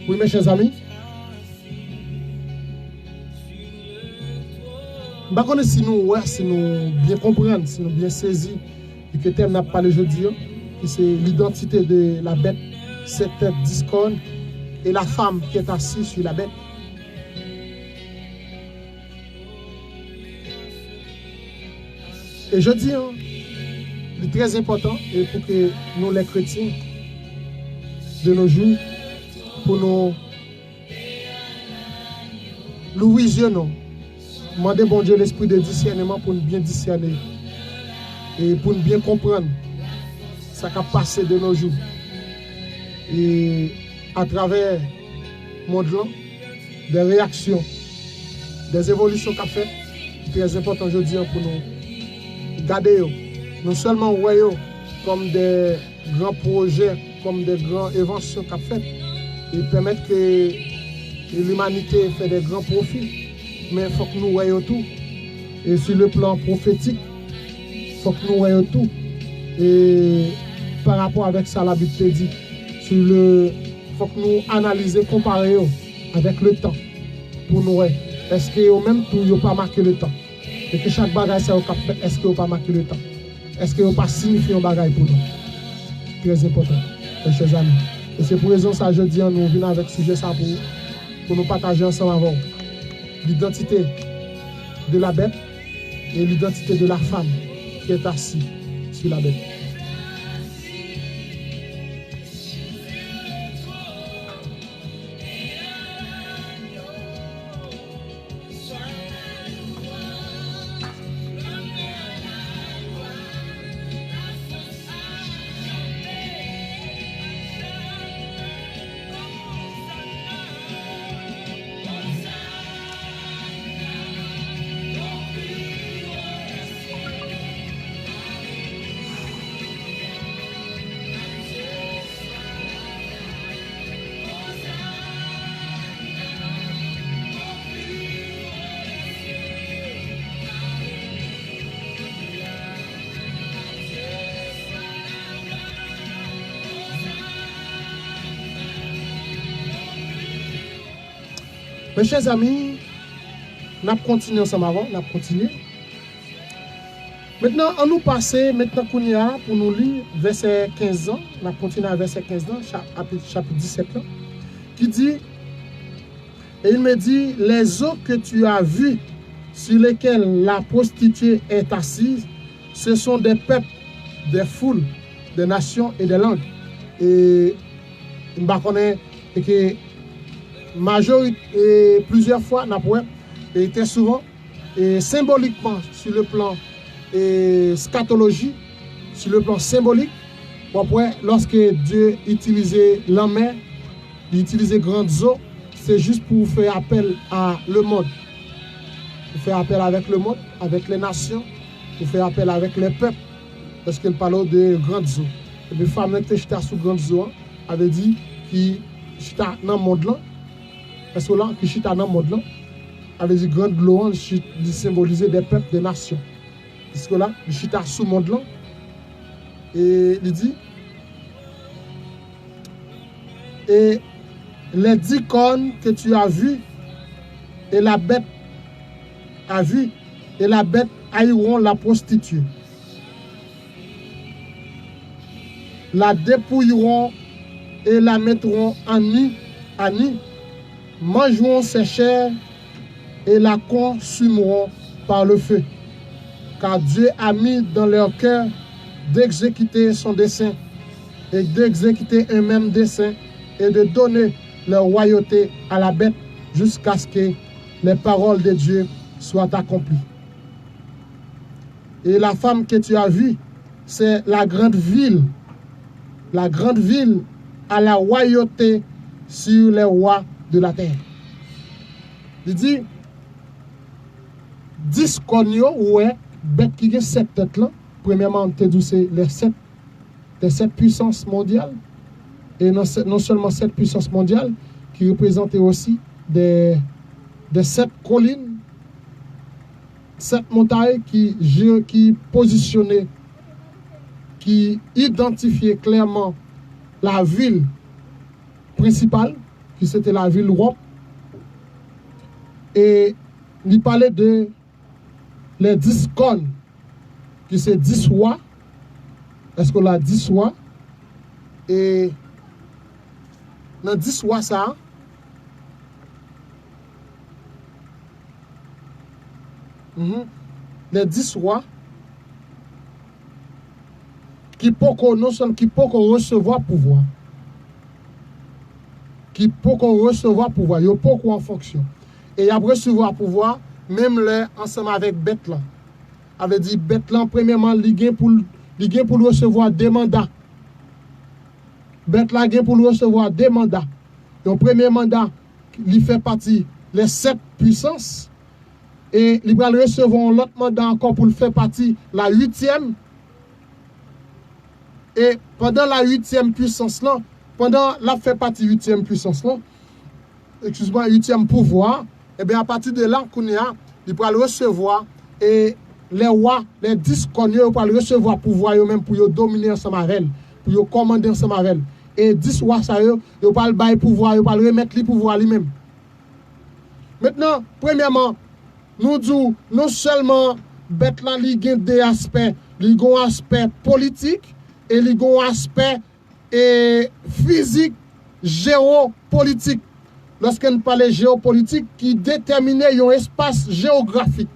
Oui, mes chers amis. Je ne sais pas si nous bien comprenons, si nous bien saisissons, et que thème n'a pas parlé jeudi, que c'est l'identité de la bête, cette tête discorde, et la femme qui est assise sur la bête. Et je dis, c'est très important, et pour que nous, les chrétiens, de nos jours, pour nous visionnons, demander bon Dieu l'esprit de discernement pour nous bien discerner et pour nous bien comprendre ce qui a passé de nos jours. Et à travers le monde, des réactions, des évolutions qu'a fait, c'est très important aujourd'hui pour nous garder, non seulement voyons comme des grands projets, comme des grandes inventions qu'a fait, et permettre que l'humanité fait des grands profits. Mais il faut que nous voyons tout. Et sur le plan prophétique, il faut que nous voyons tout. Et par rapport avec ça, la Bible dit, il faut que nous analysions, comparions avec le temps. Pour nous, est-ce qu'au même tout, il n'y a pas marqué le temps? Et que chaque bagage, c'est au cap, est-ce qu'il n'y a pas marqué le temps? Est-ce qu'il n'y a pas signifié un bagage pour nous? Très important, mes chers amis. Et c'est pour raison ça, je dis, nous venons avec ce sujet ça pour nous partager ensemble avant. L'identité de la bête et l'identité de la femme qui est assise sur la bête. Mes chers amis, nous avons continué ensemble avant, nous avons continué. Maintenant, on nous passe, maintenant qu'on y a, pour nous lire verset 15 ans, nous avons continué à verset 15 ans, chapitre 17 ans, qui dit, et il me dit, les eaux que tu as vues, sur lesquelles la prostituée est assise, ce sont des peuples, des foules, des nations et des langues. Et je connais que majorité, plusieurs fois, était souvent, et symboliquement, sur le plan scatologie, sur le plan symbolique, lorsque Dieu utilisait la mer, il utilisait grandes eaux, c'est juste pour faire appel à le monde. Pour faire appel avec le monde, avec les nations, pour faire appel avec les peuples, parce qu'il parlait de grandes eaux. Et les femmes qui étaient sous grandes eaux avaient dit qu'ils étaient dans le monde là. Parce que là, qui chita dans le monde là, avait dit grande louange, il symbolisait des peuples, des nations. Parce que là, il chita sous le monde là, et il dit, et les 10 cornes que tu as vues, et la bête a vu, et la bête haïront la prostituée. La dépouilleront et la mettront en nu, mangeront ses chairs et la consumeront par le feu. Car Dieu a mis dans leur cœur d'exécuter son dessein et d'exécuter un même dessein et de donner leur royauté à la bête jusqu'à ce que les paroles de Dieu soient accomplies. Et la femme que tu as vue, c'est la grande ville à la royauté sur les rois de la terre. Il dit, 10 conyo, ouais, bête qui a 7 têtes là. Premièrement, c'est les 7 puissances mondiales. Et non seulement 7 puissances mondiales, qui représentaient aussi des 7 collines, 7 montagnes qui positionnaient, qui identifiaient clairement la ville principale, qui c'était la ville Rome. Et il parlait de les 10 cônes, qui c'est 10 rois. Est-ce qu'on a 10 rois? Et dans 10 rois, ça, les 10 rois qui peuvent recevoir pouvoir. Qui peuvent recevoir pouvoir. Ils peuvent en fonction. Et après recevoir pouvoir, même là, ensemble avec bête là. Avait dit bête là, premièrement, il gagne pour recevoir des mandats. Bête là, gagne pour recevoir des mandats. Et au premier mandat, il fait partie les 7 puissances. Et il va recevoir l'autre mandat encore pour le faire partie la 8e. Et pendant la 8e puissance là, pendant la fait partie 8e puissance là, excuse-moi, 8e pouvoir, et bien à partir de là, il va le recevoir et les rois, les 10 connus, ils vont recevoir pouvoir eux-mêmes pour dominer ensemble avec elle, pour commander ensemble avec elle. Et 10 rois, ça, ils vont le bailler pouvoir, ils vont remettre le pouvoir lui-même. Maintenant, premièrement, nous disons, non seulement bête là, il y a des aspects, il y a un aspect politique, et il y a un aspect physique, géopolitique. Lorsqu'on parle de géopolitique, qui détermine un espace géographique.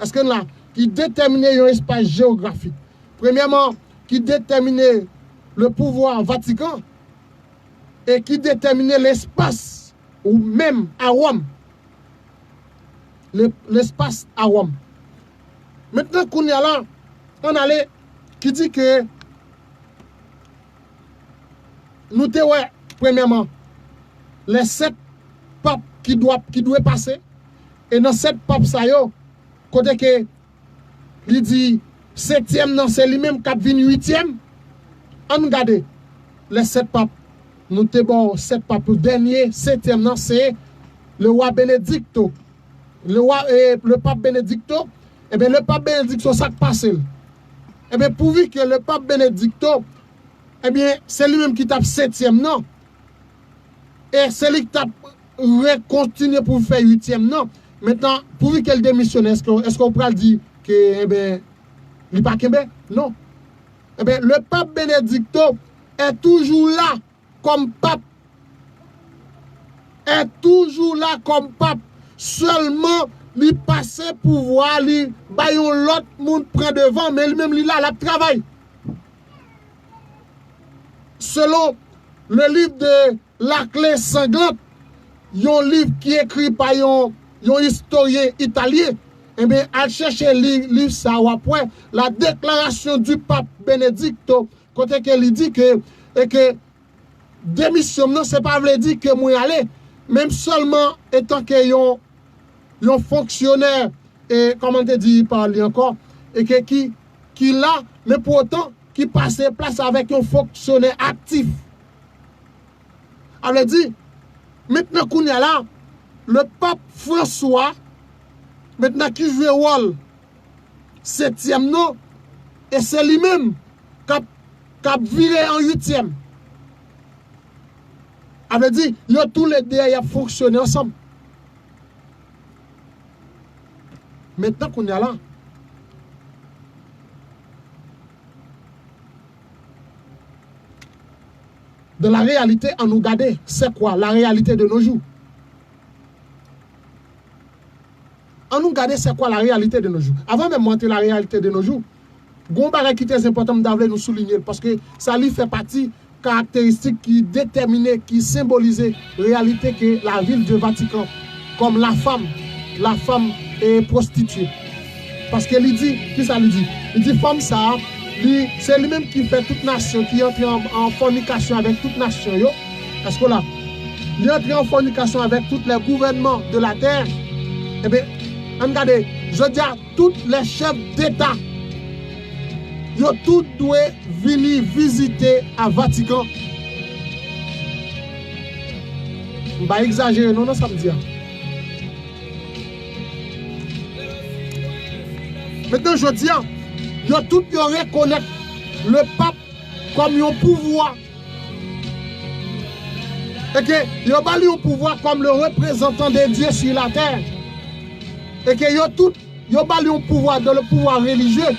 Est-ce que là, qui détermine un espace géographique? Premièrement, qui détermine le pouvoir Vatican et qui détermine l'espace, ou même à Rome. L'espace à Rome. Maintenant qu'on est là, on allait qui dit que nous te ouais, premièrement, les 7 papes qui doivent passer, et dans 7 papes, ça y est, côté que il dit 7e, non, c'est lui-même qui a venu 8e. On regarde les 7 papes. Nous te bon 7 papes. Le dernier, 7e, non, c'est le roi Benedicto. Le pape Benedicto, eh bien, le pape Benedicto, ça qui passe. Eh bien, pourvu que le pape Benedicto, eh bien, c'est lui-même qui tape 7e, non. Et c'est lui qui tape continuer pour faire 8e, non. Maintenant, pourvu qu'elle démissionne, est-ce qu'on pourra dire que, eh bien, il n'est pas Québec? Non. Eh bien, le pape Benedicto est toujours là comme pape. Est toujours là comme pape. Seulement, il passe pouvoir, il baillon l'autre monde prend devant, mais lui-même, il a travail. Selon le livre de La Clé Sanglante, un livre qui est écrit par un historien italien, eh bien, à chercher le livre ça après la déclaration du pape Benedicto, quand il dit que démission, non, c'est pas vrai dire que moi aller, même seulement étant que un fonctionnaire, et comment te dit, parler encore, et que qui là, mais pour autant, qui passe place avec un fonctionnaire actif. Alors dit, maintenant qu'on est là, le pape François, maintenant qui joue le rôle 7e non, et c'est lui-même qui a viré en 8e. Alors dit, ils ont tous les deux fonctionné ensemble. Maintenant qu'on est là, dans la réalité, on nous garde, c'est quoi la réalité de nos jours? On nous garde, c'est quoi la réalité de nos jours? Avant de montrer la réalité de nos jours, Gombaré qui est très important d'avoir nous souligner parce que ça lui fait partie caractéristique qui détermine, qui symbolise la réalité que la ville de Vatican, comme la femme est prostituée. Parce que il dit, qui ça lui dit? Il dit, femme ça, c'est lui-même qui fait toute nation, qui entre en fornication avec toute nation. Parce que là, il entre en fornication avec tous les gouvernements de la terre. Eh bien, regardez, je dis à tous les chefs d'État, ils ont tous dû venir visiter à Vatican. Je ne vais pas exagérer, non, ça me dit. Maintenant, je dis, ils ont tous reconnaître le pape comme un pouvoir. Et que yo bali au pouvoir comme le représentant de Dieu sur la terre. Et que yo bali au pouvoir dans le pouvoir religieux.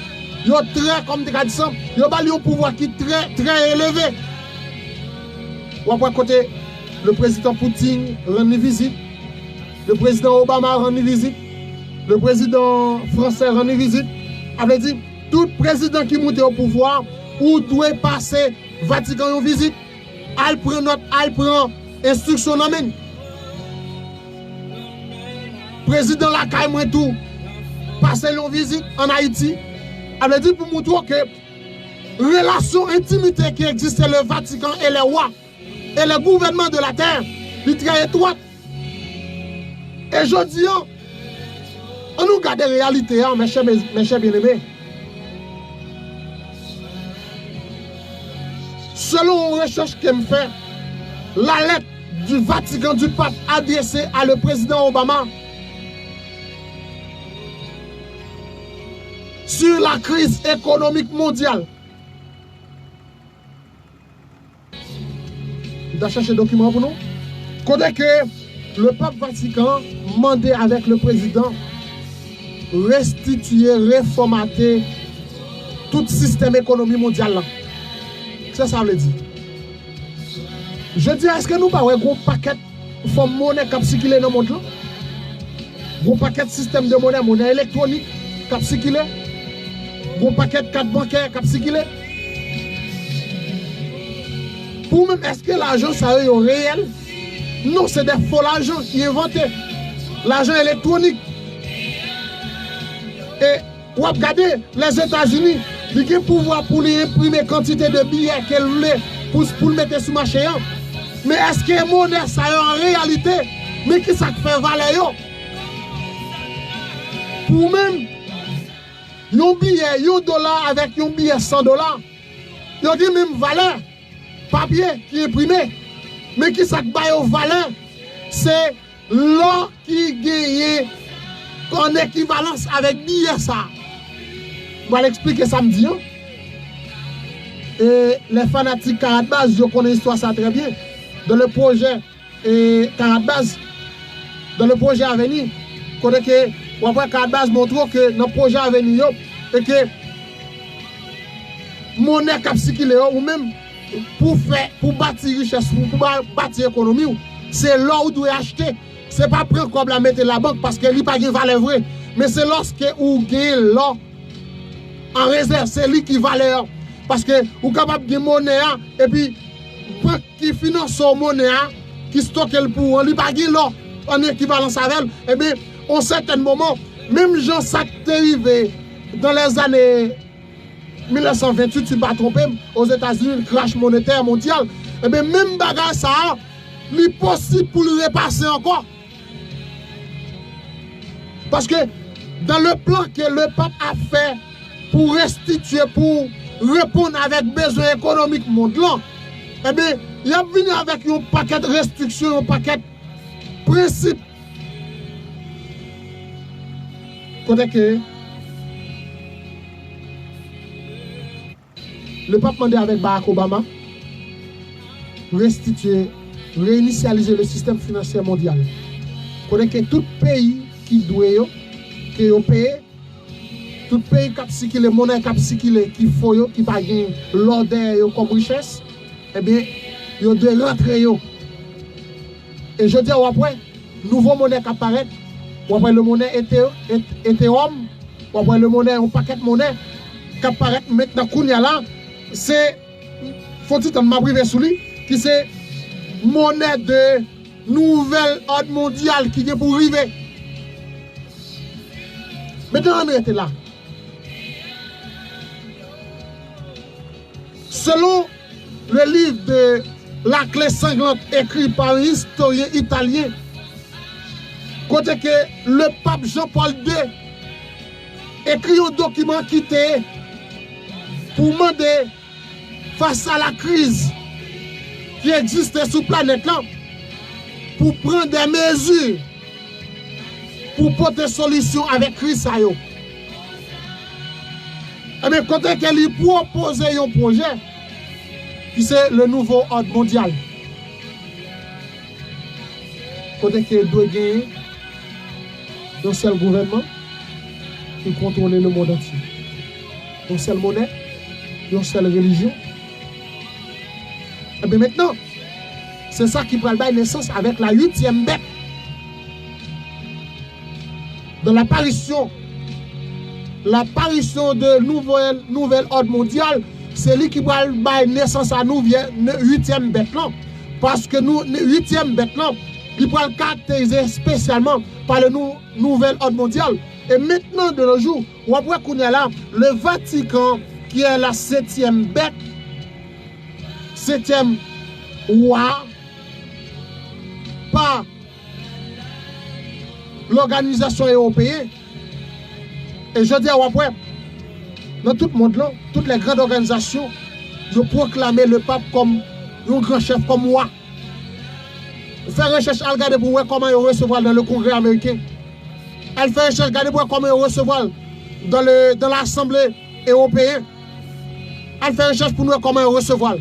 Yo très comme des gadisans, yo bali au pouvoir qui est très élevé. Ou après côté le président Poutine rend visite, le président Obama rend visite, le président français rend visite. Avait dit tout président qui monte au pouvoir ou doit passer Vatican en visite, elle prend instruction d'amène. Président Lakaï tout passer en visite en Haïti, avait dit pour montrer que relation intimité qui existait le Vatican et les rois et le gouvernement de la terre, il est très étroite. Et je dis, on nous garde la réalité, mes chers bien-aimés. Selon une recherche que me fait, la lettre du Vatican du pape adressée à le président Obama sur la crise économique mondiale. Il a cherché document pour nous. Côté que le pape Vatican demandait avec le président restituer, réformater tout système économique mondial. Ça veut dire. Je dis, est-ce que nous pas un gros paquet de monnaie qui circule dans le monde? Gros paquet de système de monnaie électronique qui circule? Gros paquet de cartes bancaires qui circule? Pour même, est-ce que l'argent ça est réel? Non, c'est des faux argent qui est inventé. L'argent électronique. Et vous regardez les États-Unis, ils ont le pouvoir pour imprimer quantité de billets qu'elle voulait pour le mettre sur le marché. Mais est-ce que les monnaies ça est en réalité? Mais qui ça fait valeur? Pour même, un billet, $1 avec un billet $100, il y a la même valeur. Papier qui est imprimé. Mais qui ça fait valeur? C'est l'or qui gagne en équivalence avec billet ça. Je vais l'expliquer samedi. Et les fanatiques Karatbaz, je connais l'histoire ça très bien. Dans le projet Karatbaz, dans le projet à venir, Karatbaz montre que dans le projet à venir, et que monnaie capsicule ou même pour bâtir richesse, pour bâtir l'économie, c'est l'or où doit acheter. Ce n'est pas prendre comme la mettre la banque parce qu'elle n'a pas de valeur vraie. Mais c'est lorsque vous gagnez l'or en réserve, c'est lui qui valeur. Parce que vous êtes capable de monnaie et puis banque qui finance son monnaie, qui stocke le pour, on lui pas de l'or en équivalence avec elle. Et bien, en certain moment, même Jean ça est arrivé dans les années 1928, tu ne vas pas tromper, aux États-Unis, le crash monétaire mondial. Et bien, même bagarre ça, il est possible pour le repasser encore. Parce que dans le plan que le pape a fait pour restituer, pour répondre avec besoins économiques mondiaux, eh bien, il a venu avec un paquet de restrictions, un paquet de principes. Côté que le pape demandait avec Barack Obama restituer, réinitialiser le système financier mondial. Côté que tout pays qui doit payer, tout pays qui les monnaies qui faut qui pas l'ordre comme richesse, eh bien, ils doivent rentrer. Et je dis après, nouveau monnaie qui apparaît, après le monnaie Ethereum, après le monnaie, un paquet de monnaie qui apparaît maintenant, c'est, faut-il m'abriver sous lui, qui c'est monnaie de nouvelle ordre mondial qui est pour arriver. Maintenant, on est là. Selon le livre de La clé sanglante écrit par un historien italien, côté que le pape Jean-Paul II écrit un document qui était pour demander face à la crise qui existait sur la planète là, pour prendre des mesures pour porter solution avec crise. Et bien, quand il propose un projet, qui c'est le nouveau ordre mondial. Côté que doit gagner un seul gouvernement qui contrôle le monde entier. Une seule monnaie, une seule religion. Et bien maintenant, c'est ça qui prend naissance avec la 8e bête. De l'apparition de nouvelle ordre mondial, c'est lui qui prend naissance à nous 8e bête là. Parce que nous, 8e bête là, il prend le caractériser spécialement par le nouvel ordre mondial. Et maintenant, de nos jours, on voit qu'on est là, le Vatican, qui est la 7e bête, 7e roi, par l'organisation européenne. Et je dis à Wapwe, dans tout le monde là, toutes les grandes organisations, ils proclament le pape comme un grand chef comme moi. Faire recherche à regarder pour voir comment ils recevoir dans le Congrès américain. Elle fait recherche, regarder pour voir comment ils recevoir dans l'Assemblée européenne. Elle fait recherche pour nous voir comment ils recevoir.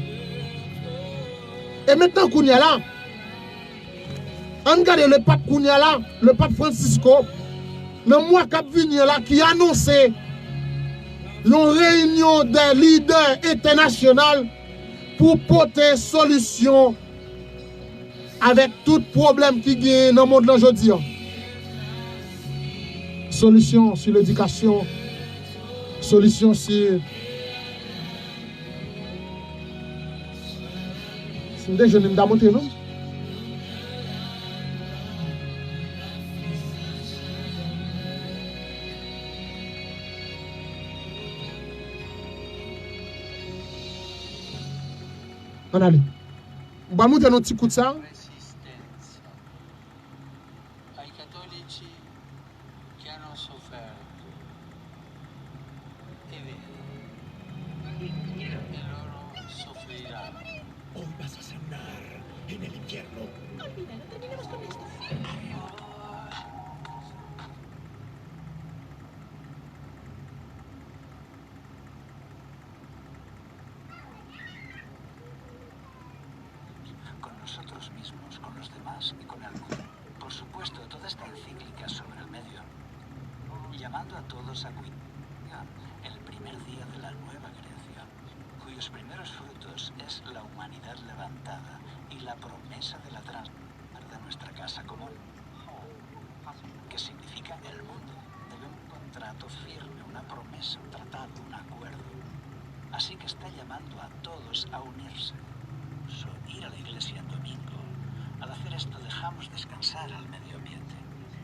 Et maintenant qu'on est là, on regarde le pape qu'on est là, le pape Francisco, dans le mois qui vient là, qui annonçait une réunion des leaders internationaux pour porter solution avec tout problème qui est dans le monde aujourd'hui. Solution sur l'éducation, solution sur... C'est des jeunes qui ont monté, non? On allait. On va monter un petit coup de ça. Resistenza ai cattolici che hanno sofferto e vedi, e loro soffriranno. Hoy vas a cenar en el infierno. Olvídalo, terminemos con esto. Con nosotros mismos, con los demás y con el mundo. Por supuesto, toda esta encíclica sobre el medio, llamando a todos a cuidar el primer día de la nueva creación, cuyos primeros frutos es la humanidad levantada y la promesa de la transformación de nuestra casa común, que significa el mundo. Debe un contrato firme, una promesa, un tratado, un acuerdo. Así que está llamando a todos a unirse. Ir a la iglesia en domingo. Al hacer esto dejamos descansar al medio ambiente.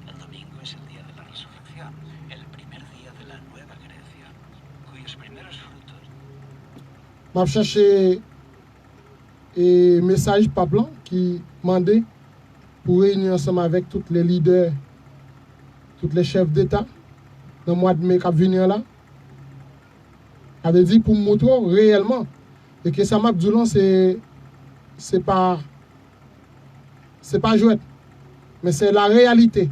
El domingo es el día de la resurrección, el primer día de la nueva creación, cuyos primeros frutos... Je chercher un message pas blanc qui demandait pour réunir ensemble avec tous les leaders, tous les chefs d'État, dans le mois de mai qui venir là. Avait dit pour me montrer réellement et que ça m'a dit c'est pas jouet, mais c'est la réalité.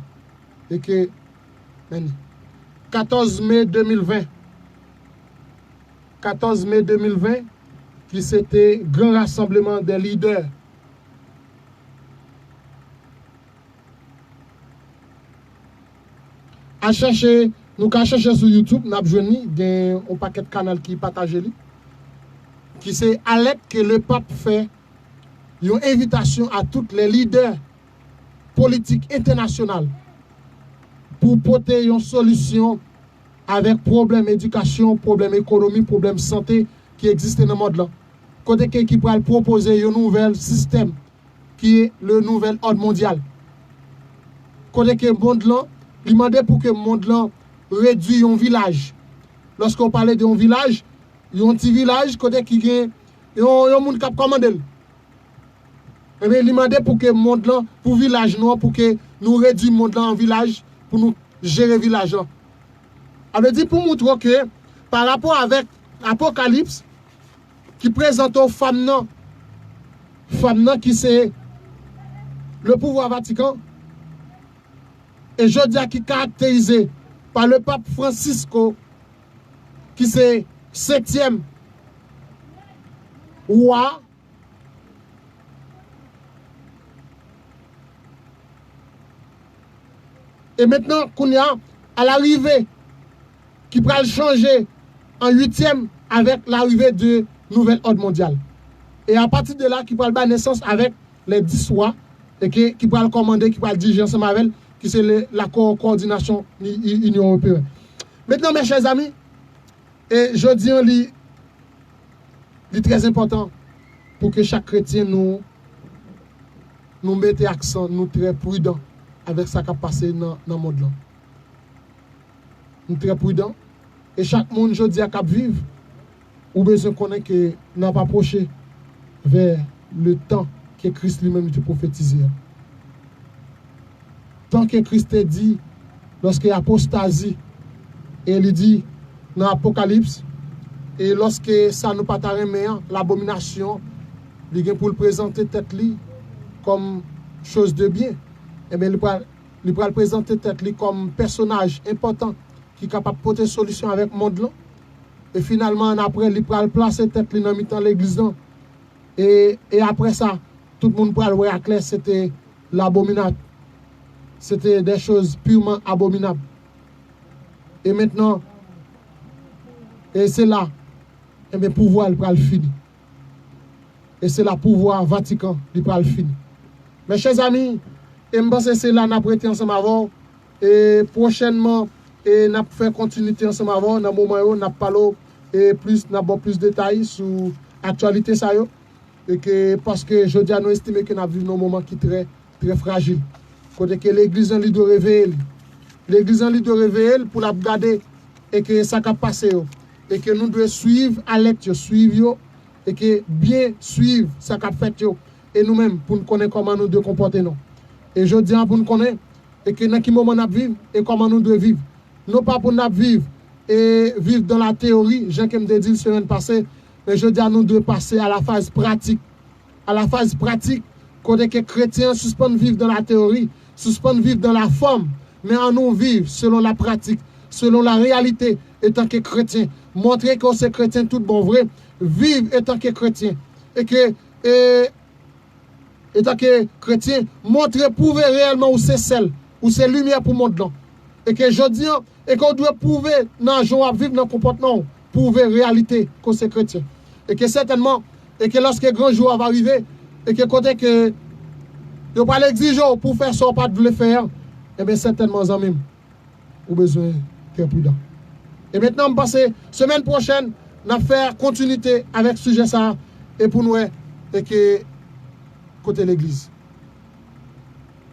Et que 14 mai 2020, qui c'était grand rassemblement des leaders. À chercher, nous qu'à chercher sur YouTube, nous avons un paquet de canaux qui partagent qui c'est à l'aide que le pape fait une invitation à tous les leaders politiques internationaux pour porter une solution avec problème éducation, problème économie, problème santé qui existent dans le monde là. Côté qui pourrait proposer un nouvel système qui est le nouvel ordre mondial. Côté que le monde là, il demandait pour que le monde là réduise un village. Lorsqu'on parlait d'un village, il y a un petit village côté qui gagne un monde qui a commandé. Et bien, il demandait pour que le monde là, pour le village noir, pour que nous réduisons le monde là en village, pour nous gérer le village là. On dit pour montrer que par rapport avec Apocalypse, qui présente aux femmes qui c'est le pouvoir Vatican, et je dis qui est caractérisé par le pape Francisco, qui c'est 7e roi, Et maintenant, qu'on y a à l'arrivée, qui pourra le changer en 8e avec l'arrivée de nouvel ordre mondial. Et à partir de là, qui pourra le naissance avec les 10 rois, et qui pourra le commander, qui pourra le diriger ensemble avec, qui c'est la coordination Union européenne. Maintenant, mes chers amis, et je dis un lit très important pour que chaque chrétien nous mette accent, nous très prudents avec ce qui a passé dans le monde là. Nous très prudents. Et chaque monde, je dis à cap vivre, ou besoin qu'on ait que n'a pas approché vers le temps que Christ lui-même a prophétisé. Tant que Christ a dit, lorsque apostasie, et il dit dans l'Apocalypse, et lorsque ça nous pas l'abomination, il vient pour le présenter tête li comme chose de bien, et bien il va le présenter tête li comme personnage important qui est capable de porter solution avec le monde là. Et finalement, après, il va placer tête li dans l'église. Et après ça, tout le monde va voir clair, c'était l'abominable. C'était des choses purement abominables. Et maintenant, et c'est là, et bien, pouvoir il va le finir. Et c'est là, pouvoir Vatican, il va le finir. Mes chers amis, et je pense que c'est là, nous avons été ensemble avant. Et prochainement, et nous fait continuité ensemble avant. Dans le moment où nous parlons et plus, nous avons plus de détails sur l'actualité. Et que, parce que je dis à nous estimer que nous vivons un moment qui est très, très fragile. Côté que l'église en ligne de réveiller. L'église en ligne de réveiller pour la regarder et que ça a passé. Et que nous devons suivre à l'aide, suivre et que bien suivre ça qu'a fait. Et nous-mêmes, pour nous connaître comment nous devons comporter. Et je dis pour nous connaître et que dans quel moment nous vivons et comment nous devons vivre. Non pas pour nous vivre et vivre dans la théorie, j'ai comme dit la semaine passée, mais je dis à nous de passer à la phase pratique. À la phase pratique, côté que les chrétiens suspendent vivre dans la théorie, suspendent vivre dans la forme, mais en nous vivre selon la pratique, selon la réalité, étant que chrétien. Montrer que c'est chrétien tout bon vrai, vivre étant que chrétien. Et que, étant que chrétien, montrer, prouver réellement où c'est celle, où c'est lumière pour le monde. Et que je dis, et qu'on doit prouver dans le jour à vivre dans le comportement, prouver réalité que c'est chrétien. Et que certainement, et que lorsque le grand jour va arriver, et que côté que vous pas l'exiger pour faire ça, pas de le faire, et bien certainement, en même, vous avez besoin d'être prudent. Et maintenant, je pense semaine prochaine, nous allons faire continuité avec ce sujet ça, et pour nous, et que côté l'église,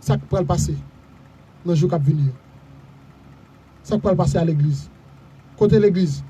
ça qui pourrait passer dans le jour qui va venir. Ça qui pourrait passer à l'église. Côté l'église.